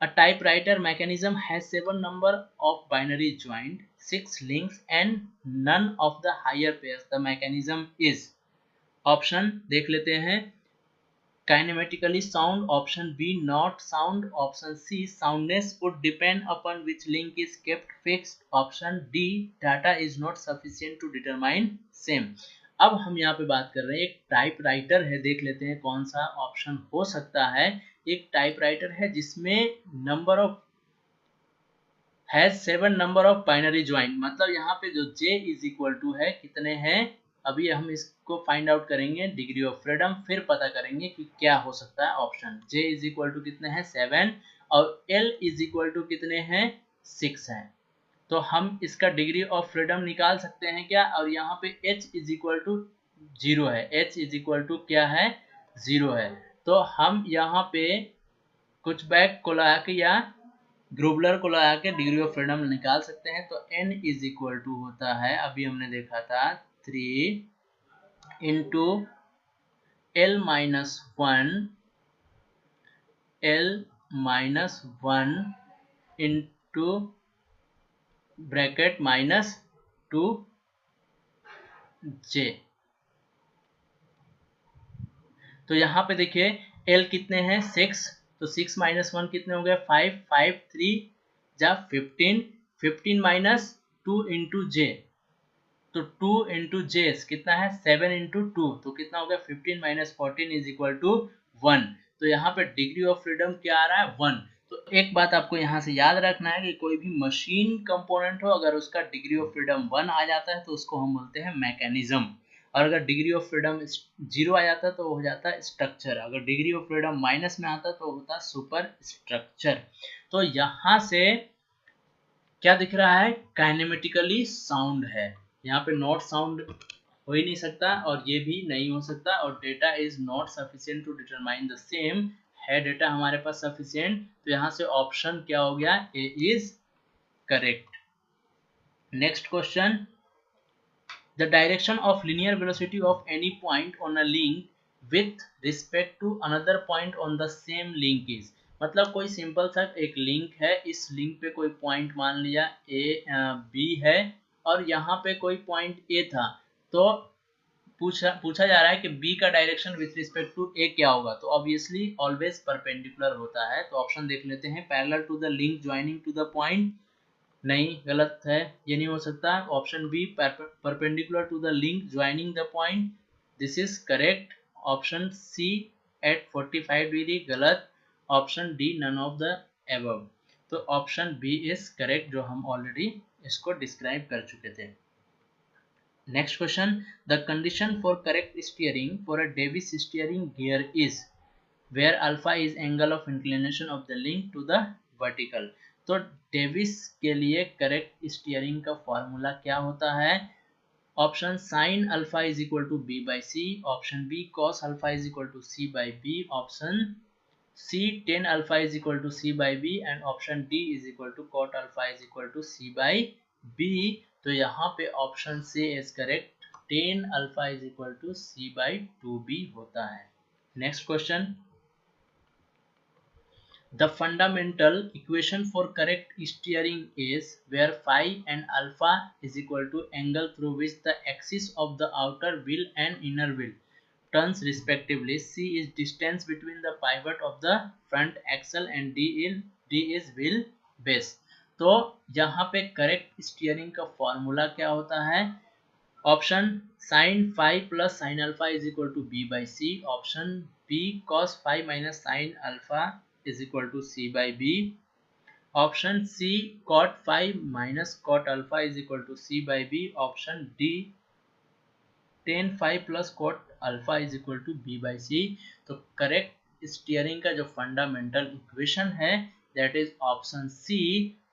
a typewriter mechanism has 7 number of binary joint, 6 links and none of the higher pairs. The mechanism is, option देख लेते हैं, kinetically sound, option B not sound, option C soundness would depend upon which link is kept fixed, option D data is not sufficient to determine same। अब हम यहाँ पे बात कर रहे हैं एक टाइपराइटर है, देख लेते हैं कौन सा ऑप्शन हो सकता है। एक टाइपराइटर है जिसमें number of has 7 number of binary joint, मतलब यहाँ पे जो J इज इक्वल टू है कितने हैं, अभी हम इसको फाइंड आउट करेंगे डिग्री ऑफ फ्रीडम, फिर पता करेंगे कि क्या हो सकता है। Option J is equal to कितने हैं 7 और L इज इक्वल टू कितने हैं 6 हैं। तो हम इसका डिग्री ऑफ फ्रीडम निकाल सकते हैं क्या, और यहाँ पे H इज इक्वल टू 0 है, H इज इक्वल टू क्या है 0 है। तो हम यहाँ पे कुछ बैक को लगा के या ग्रुबलर को लगा के डिग्री ऑफ फ्रीडम निकाल सकते हैं। तो n इज इक्वल टू होता है, अभी हमने देखा था 3 into L minus 1 into bracket minus 2J। तो यहाँ पे देखिए L कितने हैं 6, तो 6 माइनस 1 कितने हो गए 5, 5 3 जा 15, 15 माइनस 2 इंटू J, तो 2 इंटू J कितना है 7 इंटू 2, तो कितना हो गया 15 माइनस 14 इज इक्वल टू 1। तो यहाँ पे डिग्री ऑफ फ्रीडम क्या आ रहा है 1। तो एक बात आपको यहाँ से याद रखना है कि कोई भी मशीन कंपोनेंट हो अगर उसका डिग्री ऑफ फ्रीडम 1 आ जाता है तो उसको हम बोलते हैं मैकेनिज्म, और अगर डिग्री ऑफ फ्रीडम 0 आ जाता है तो हो जाता है स्ट्रक्चर, अगर डिग्री ऑफ फ्रीडम माइनस में आता है तो होता है सुपर स्ट्रक्चर। तो यहाँ से क्या दिख रहा है काइनेमेटिकली साउंड है, यहाँ पे नॉट साउंड हो ही नहीं सकता और ये भी नहीं हो सकता, और data is not sufficient to determine the same, है डेटा हमारे पास सफिशिएंट। तो यहाँ से ऑप्शन क्या हो गया A is correct. Next question, the direction of linear velocity of any point on a link with respect to another point on the same link is, मतलब कोई सिंपल सा एक लिंक है, इस लिंक पे कोई पॉइंट मान लिया B है और यहाँ पे कोई पॉइंट A था, तो पूछा जा रहा है कि B का direction with respect to A क्या होगा। तो ऑब्वियसली ऑलवेज परपेंडिकुलर होता है। तो ऑप्शन देख लेते हैं, parallel to the link joining to the point, नहीं गलत है, ये नहीं हो सकता। Option B perpendicular to the link joining the point, this is correct. Option C at 45 degree गलत। Option D none of the above. तो ऑप्शन बी इज करेक्ट जो हम ऑलरेडी इसको डिस्क्राइब कर चुके थे। Next question, the condition for correct steering for a Davis steering gear is, where alpha is angle of inclination of the link to the vertical। तो Davis के लिए correct steering का फॉर्मूला क्या होता है? Option sine alpha is equal to b by c, option B cos alpha is equal to c by b, option C tan alpha is equal to c by b and option D is equal to cot alpha is equal to c by b. तो यहाँ पे option C is correct, tan alpha is equal to c by to be होता है। Next question, the fundamental equation for correct steering is where phi and alpha is equal to angle through which the axis of the outer wheel and inner wheel turns respectively, c is distance between the pivot of the front axle and d is wheel base। तो यहाँ पे correct steering का formula क्या होता है? Option sine phi plus sine alpha is equal to b by c, option B cos phi minus sine alpha is equal to c by b, option c cot phi minus cot alpha is equal to c by b, option d tan phi plus cot alpha is equal to b by c। तो correct steering का जो fundamental equation है that is option C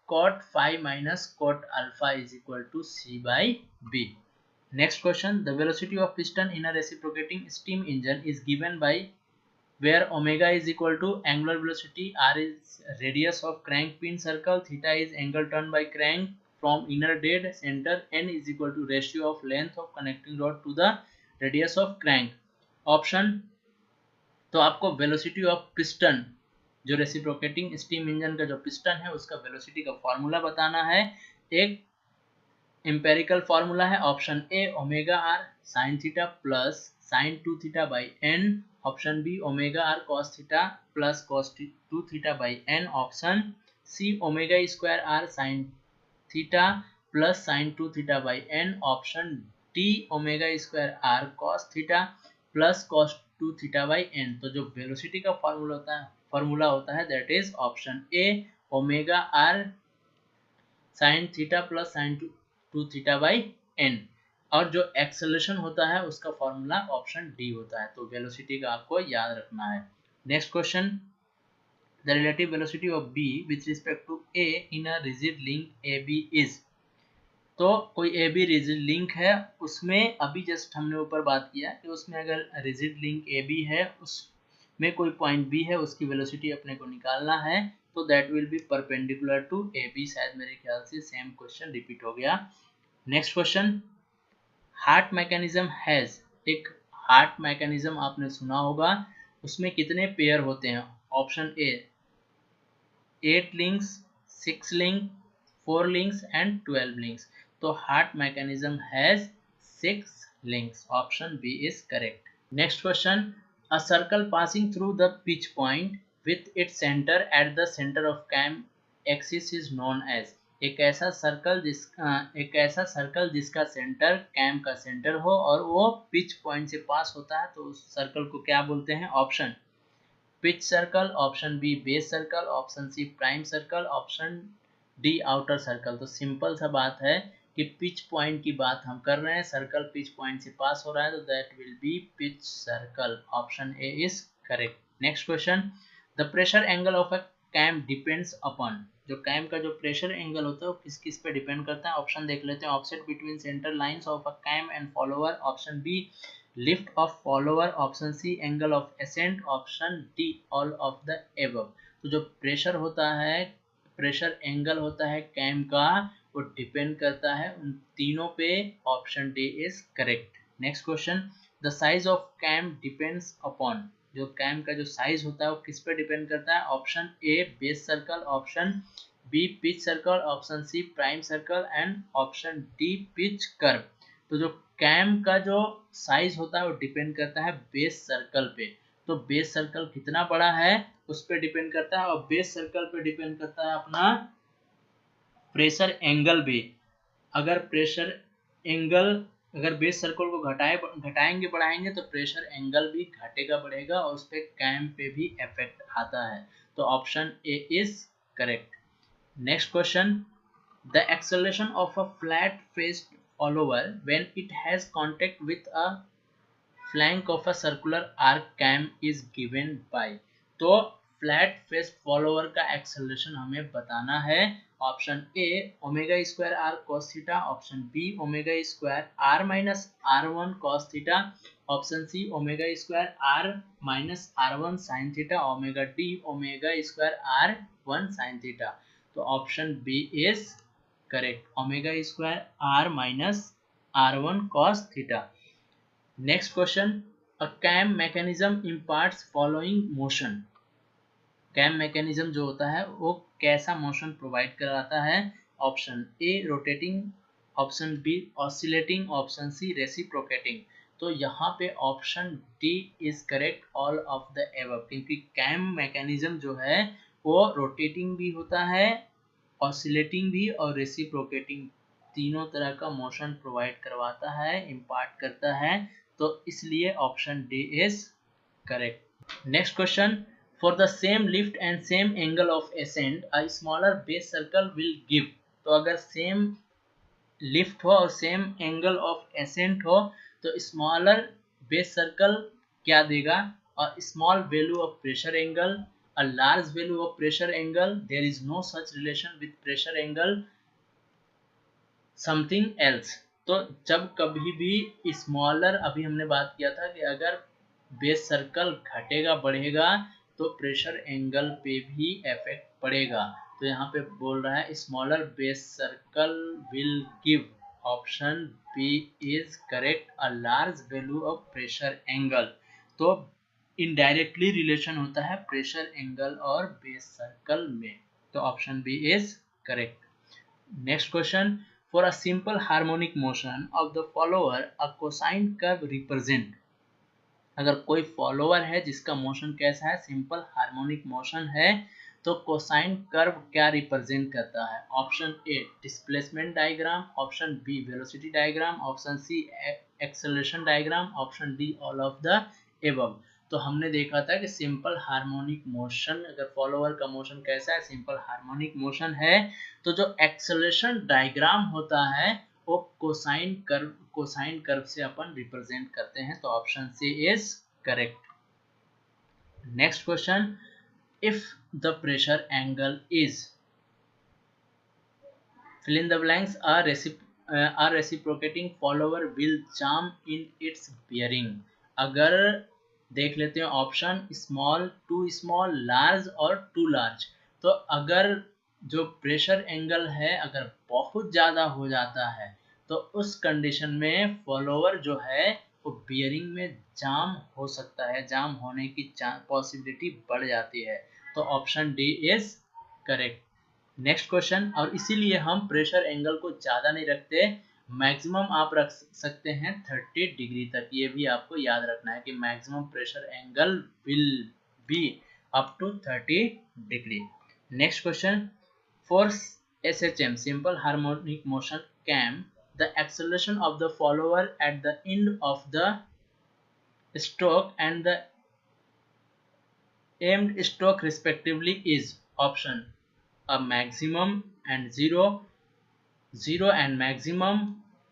cot phi minus cot alpha is equal to c by b। Next question, the velocity of piston in a reciprocating steam engine is given by where omega is equal to angular velocity, r is radius of crank pin circle, theta is angle turned by crank from inner dead center, n is equal to ratio of length of connecting rod to the radius of crank। Option, तो आपको velocity of piston, जो reciprocating steam engine का जो piston है उसका velocity का formula बताना है। एक एम्पेरिकल फॉर्मूला है, option A omega r sine theta plus sine two theta by n, option B omega r cos theta plus cos two theta by n, option C omega square r sine theta plus sine two theta by n, option D omega square r cos theta plus cos two theta by n. तो जो velocity का formula होता है that is option A omega r sine theta plus sine two theta by n, और जो acceleration होता है उसका फॉर्मूला ऑप्शन डी होता है। तो वेलोसिटी का आपको याद रखना है। Next question, the relative velocity of B with respect to A in a rigid link A B is. तो कोई ए बी रिजिड लिंक है, उसमें अभी जस्ट हमने ऊपर बात किया कि उसमें अगर रिजिड लिंक ए बी है उसमें कोई पॉइंट बी है उसकी वेलोसिटी अपने को निकालना है, तो that will be perpendicular to A B. शायद मेरे ख्याल से सेम क्वेश्चन रिपीट हो गया। Next question, Hart mechanism has, एक हार्ट मैकेनिज्म आपने सुना होगा, उसमें कितने पेयर होते हैं? Option A 8 links, 6 link, 4 links and 12 links. तो Hart mechanism has 6 links, option B is correct. Next question, a circle passing through the pitch point with its center at the center of cam axis is known as। एक ऐसा circle जिसका centre cam का centre हो और वो pitch point से पास होता है, तो उस सर्कल को क्या बोलते हैं? Option pitch circle, option B base circle, option C prime circle, option D outer circle. तो सिंपल सा बात है कि पिच पॉइंट की बात हम कर रहे हैं, सर्कल पिच पॉइंट से पास हो रहा है, तो that will be pitch circle, option A is correct. Next question, the pressure angle of a cam depends upon, जो कैम का जो प्रेशर एंगल होता है वो किस किस पे डिपेंड करता है? ऑप्शन देख लेते हैं, offset between centre lines of a cam and follower, option B lift of follower, option C angle of ascent, option D all of the above. तो जो प्रेशर होता है, प्रेशर एंगल होता है कैम का, वो डिपेंड करता है उन तीनों पे, option D is correct. Next question, the size of cam depends upon, जो कैम का जो साइज होता है वो किस पे डिपेंड करता है? Option A base circle, option B pitch circle, option C prime circle and option D pitch curve. तो जो कैम का जो साइज होता है वो डिपेंड करता है बेस सर्कल पे। तो बेस सर्कल कितना बड़ा है उस पर डिपेंड करता है, और बेस सर्कल पे डिपेंड करता है अपना प्रेशर एंगल भी। अगर प्रेशर एंगल, अगर बेस सर्कल को घटाएंगे बढ़ाएंगे तो प्रेशर एंगल भी घटेगा बढ़ेगा और उस पर कैम पे भी इफेक्ट आता है। तो option A is correct. Next question, the acceleration of a flat faced follower when it has contact with a flank of a circular arc cam is given by. तो फ्लैट फेस फॉलोअर का acceleration हमें बताना है। Option A omega square r cos theta, option B omega square are minus are one cos theta, option C omega square are minus are one sine theta, omega D omega square R one sine theta. तो option B is correct, omega square are minus are one cos theta. Next question, a cam mechanism imparts following motion. Cam mechanism जो होता है वो कैसा motion provide कराता है? Option A rotating, option B oscillating, option C reciprocating. तो यहाँ पे option D is correct, all of the above, क्योंकि कैम मैकेनिज्म जो है वो रोटेटिंग भी होता है, ऑसिलेटिंग भी और रेसिप्रोकेटिंग, तीनों तरह का मोशन प्रोवाइड करवाता है, इम्पार्ट करता है। तो इसलिए option D is correct. Next question, for the same lift and same angle of ascent a smaller base circle will give. तो अगर सेम लिफ्ट हो और सेम एंगल ऑफ असेंट हो तो स्मॉलर बेस सर्कल क्या देगा? और small value of pressure angle, a large value of pressure angle, there is no such relation with pressure angle, something else। तो जब कभी भी स्मॉलर, अभी हमने बात किया था कि अगर बेस सर्कल घटेगा बढ़ेगा तो प्रेशर एंगल पे भी इफेक्ट पड़ेगा। तो यहाँ पे बोल रहा है smaller base circle will give, option B is correct, a large value of pressure angle. तो इनडायरेक्टली रिलेशन होता है प्रेशर एंगल और बेस सर्कल में। तो option B is correct. Next question, for a simple harmonic motion of the follower a cosine curve represent. अगर कोई follower है जिसका मोशन कैसा है, सिंपल हार्मोनिक मोशन है, तो कोसाइन कर्व क्या रिप्रेजेंट करता है? Option A displacement diagram, option B velocity diagram, option C acceleration diagram, option D all of the above. तो हमने देखा था कि सिंपल हार्मोनिक मोशन, अगर फॉलोअर का मोशन कैसा है, सिंपल हार्मोनिक मोशन है, तो जो एक्सेलरेशन डायग्राम होता है वो कोसाइन कर्व से अपन रिप्रेजेंट करते हैं। तो option C is correct. Next question, if the pressure angle is fill in the blanks, a reciprocating follower will jam in its bearing। अगर देख लेते हैं option small, too small, large और too large. तो अगर जो प्रेशर एंगल है अगर बहुत ज़्यादा हो जाता है तो उस कंडीशन में फॉलोअर जो है वो बियरिंग में जाम हो सकता है, जाम होने की पॉसिबिलिटी बढ़ जाती है। तो option D is correct. Next question, और इसीलिए हम प्रेशर एंगल को ज़्यादा नहीं रखते, मैक्सिमम आप रख सकते हैं 30 डिग्री तक। ये भी आपको याद रखना है कि maximum pressure angle will be up to 30 degree. Next question, for SHM simple harmonic motion cam the acceleration of the follower at the end of the stroke and the end stroke respectively is. Option a maximum and zero, zero and maximum,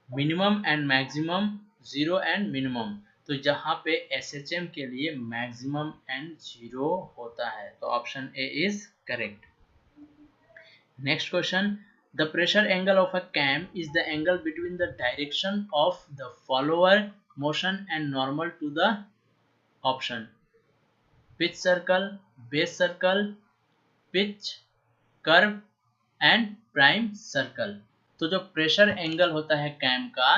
minimum and maximum, zero and minimum। तो जहाँ पे SHM के लिए maximum and zero होता है। तो option A is correct. Next question, the pressure angle of a cam is the angle between the direction of the follower motion and normal to the option pitch circle, base circle, pitch curve and prime circle. तो जो pressure angle होता है cam का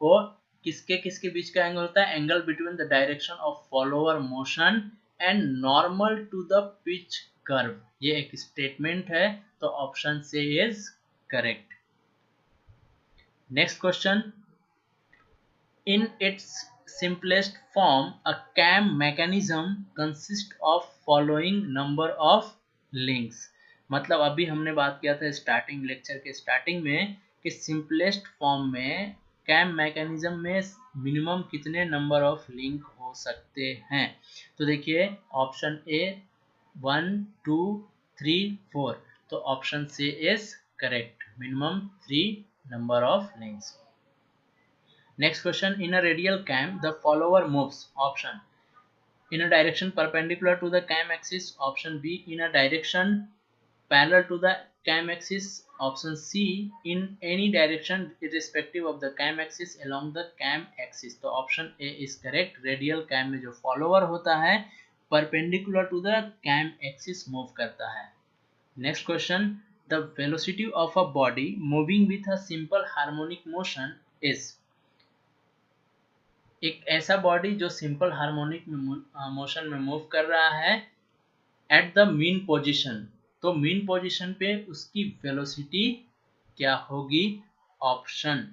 वो किसके किसके बीच का angle होता है? Angle between the direction of follower motion and normal to the pitch curve. ये एक स्टेटमेंट है। तो option C is correct. Next question, in its simplest form a cam mechanism consists of following number of links। मतलब अभी हमने बात किया था स्टार्टिंग लेक्चर के स्टार्टिंग में कि सिंपलेस्ट फॉर्म में कैम मैकेनिज्म में मिनिमम कितने नंबर ऑफ लिंक हो सकते हैं। तो देखिए ऑप्शन ए 1 2 3 4। तो option C is correct, minimum 3 number of links. Next question, in a radial cam the follower moves, option in a direction perpendicular to the cam axis, option B in a direction parallel to the cam axis, option C in any direction irrespective of the cam axis along the cam axis। तो option A is correct. Radial cam में जो follower होता है perpendicular to the cam axis move करता है। Next question, the velocity of a body moving with a simple harmonic motion is, एक ऐसा body जो सिंपल हार्मोनिक मोशन में मूव कर रहा है एट द मीन पोजीशन, तो मीन पोजीशन पे उसकी वेलोसिटी क्या होगी? Option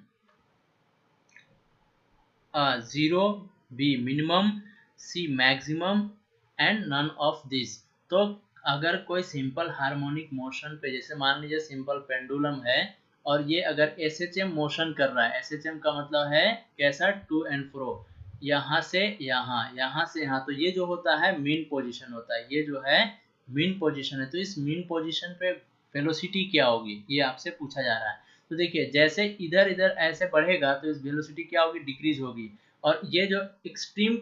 0, B minimum, C maximum and none of this. तो अगर कोई सिंपल हार्मोनिक मोशन पे, जैसे मान लीजिए सिंपल पेंडुलम है और ये अगर एसएचएम मोशन कर रहा है, एसएचएम का मतलब है कैसा, टू एंड फ्रो, यहाँ से यहाँ, यहाँ से यहाँ, तो ये जो होता है मीन पोजीशन होता है, ये जो है मीन पोजीशन है। तो इस मीन पोजीशन पे वेलोसिटी क्या होगी, ये आपसे पूछा जा रहा है। तो देखिए जैसे इधर इधर ऐसे बढ़ेगा तो इस वेलोसिटी क्या होगी, डिक्रीज होगी, और ये जो एक्सट्रीम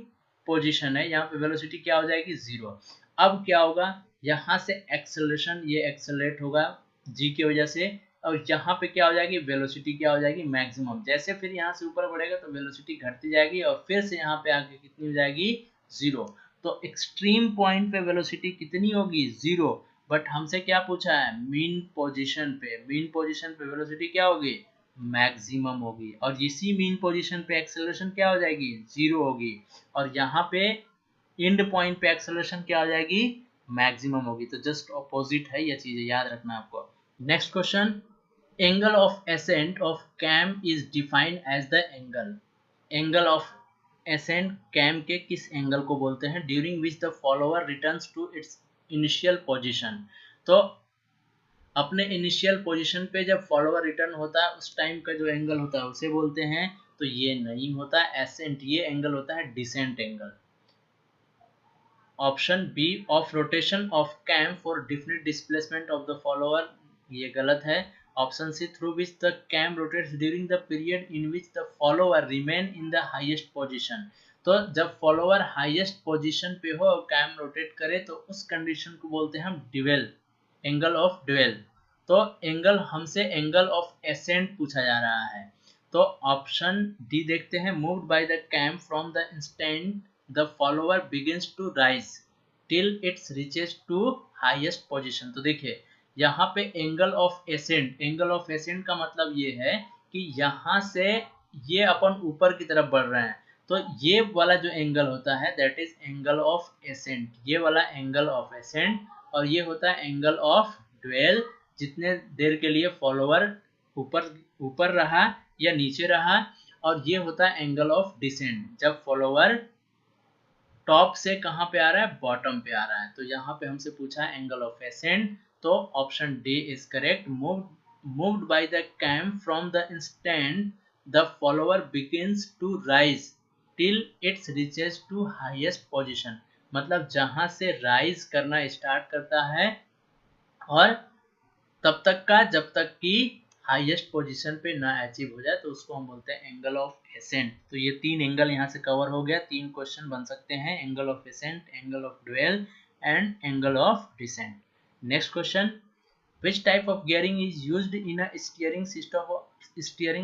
पोजीशन है यहाँ पे वेलोसिटी क्या हो जाएगी, 0। अब क्या होगा, यहाँ से एक्सेलरेशन, ये एक्सेलरेट होगा जी की वजह से, और यहाँ पे क्या हो जाएगी, वेलोसिटी क्या हो जाएगी, मैक्सिमम। जैसे फिर यहाँ से ऊपर बढ़ेगा तो वेलोसिटी घटती जाएगी और फिर से यहाँ पे आके कितनी हो जाएगी, 0। तो एक्सट्रीम पॉइंट पे वेलोसिटी कितनी होगी, 0। बट हमसे क्या पूछा है, मीन पोजीशन पे, मीन पोजीशन पे वेलोसिटी क्या होगी, मैक्सिमम होगी, और इसी मीन पोजीशन पे एक्सेलरेशन क्या हो जाएगी, 0 होगी, और यहाँ पे एंड पॉइंट पे एक्सेलरेशन क्या हो जाएगी, मैक्सिमम होगी। तो जस्ट ऑपोजिट है, ये चीजें याद रखना आपको। Next question, angle of ascent of cam is defined as the angle, angle of ascent cam के किस एंगल को बोलते हैं, during which the follower returns to its initial position. तो अपने इनिशियल पोजीशन पे जब फॉलोअर रिटर्न होता है उस टाइम का जो एंगल होता है उसे बोलते हैं। तो ये नहीं होता एसेंट, ये एंगल होता है descent angle. Option B of rotation of cam for different displacement of the follower, ये गलत है। Option C through which the cam rotates during the period in which the follower remain in the highest position. तो जब follower highest position पे हो और cam rotate करे तो उस कंडीशन को बोलते हैं हम ड्यूएल, एंगल ऑफ ड्यूएल। तो एंगल हमसे एंगल ऑफ एसेंट पूछा जा रहा है। तो ऑप्शन डी देखते हैं, moved by the cam from the instant the follower begins to rise till it reaches to highest position। तो देखिए यहाँ पे angle of ascent, angle of accent का मतलब ये है कि यहाँ से ये अपन ऊपर की तरफ बढ़ रहे हैं, तो ये वाला जो एंगल होता है that is angle of accent, ये वाला एंगल ऑफ एसेंट, और ये होता है एंगल ऑफ ड्वेल, जितने देर के लिए फॉलोअर ऊपर ऊपर रहा या नीचे रहा, और ये होता है एंगल ऑफ डिसेंट, जब फॉलोअर टॉप से कहां पे आ रहा है, बॉटम पे आ रहा है। तो यहाँ पे हमसे पूछा है एंगल ऑफ एसेंट, तो option D is correct. Moved by the cam from the instant the follower begins to rise till its reaches to highest position, मतलब जहां से राइज करना स्टार्ट करता है और तब तक का जब तक कि हाईएस्ट पोजीशन पे ना अचीव हो जाए, तो उसको हम बोलते हैं एंगल ऑफ एसेंट। तो ये 3 एंगल यहाँ से कवर हो गया, 3 क्वेश्चन बन सकते हैं, angle of ascent, angle of dwell and angle of descent. Next question, which type of gearing is used in a steering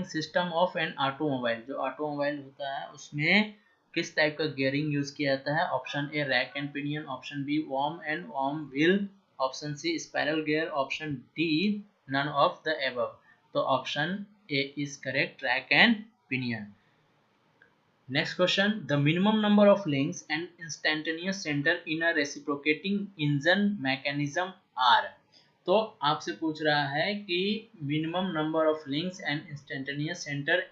system of an automobile। जो ऑटोमोबाइल होता है उसमें किस टाइप का गियरिंग यूज किया जाता है? Option A rack and pinion, option B worm and worm wheel, option C spiral gear, option D none of the above. तो option A is correct, rack and pinion. Next question, the minimum number of links and instantaneous centre in a reciprocating engine mechanism are. तो आपसे पूछ रहा है कि minimum number of links and instantaneous centre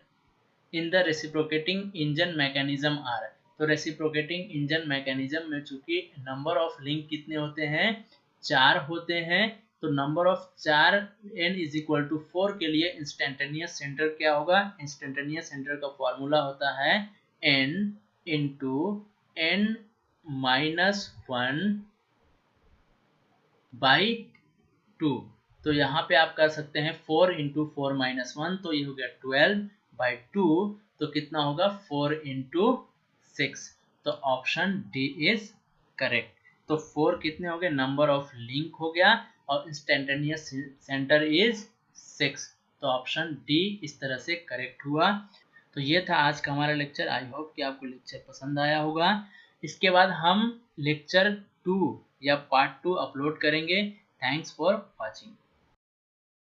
in the reciprocating engine mechanism are. तो reciprocating engine mechanism में चूंकि number of link कितने होते हैं, 4 होते हैं, तो number of 4 n is equal to 4 के लिए इंस्टेंटेनियस सेंटर क्या होगा? इंस्टेंटेनियस सेंटर का फॉर्मूला होता है n into n minus 1 by 2। तो यहाँ पे आप कर सकते हैं 4 इंटू 4 माइनस 1, तो ये हो गया 12 बाई 2। तो कितना होगा 4 इंटू 6, तो ऑप्शन डी इज करेक्ट। तो 4 कितने हो गए, नंबर ऑफ लिंक हो गया, और इंस्टेंटेनियस सेंटर इज 6, तो ऑप्शन डी इस तरह से करेक्ट हुआ। तो ये था आज का हमारा लेक्चर। आई होप कि आपको लेक्चर पसंद आया होगा। इसके बाद हम लेक्चर 2 या पार्ट 2 अपलोड करेंगे। Thanks for watching.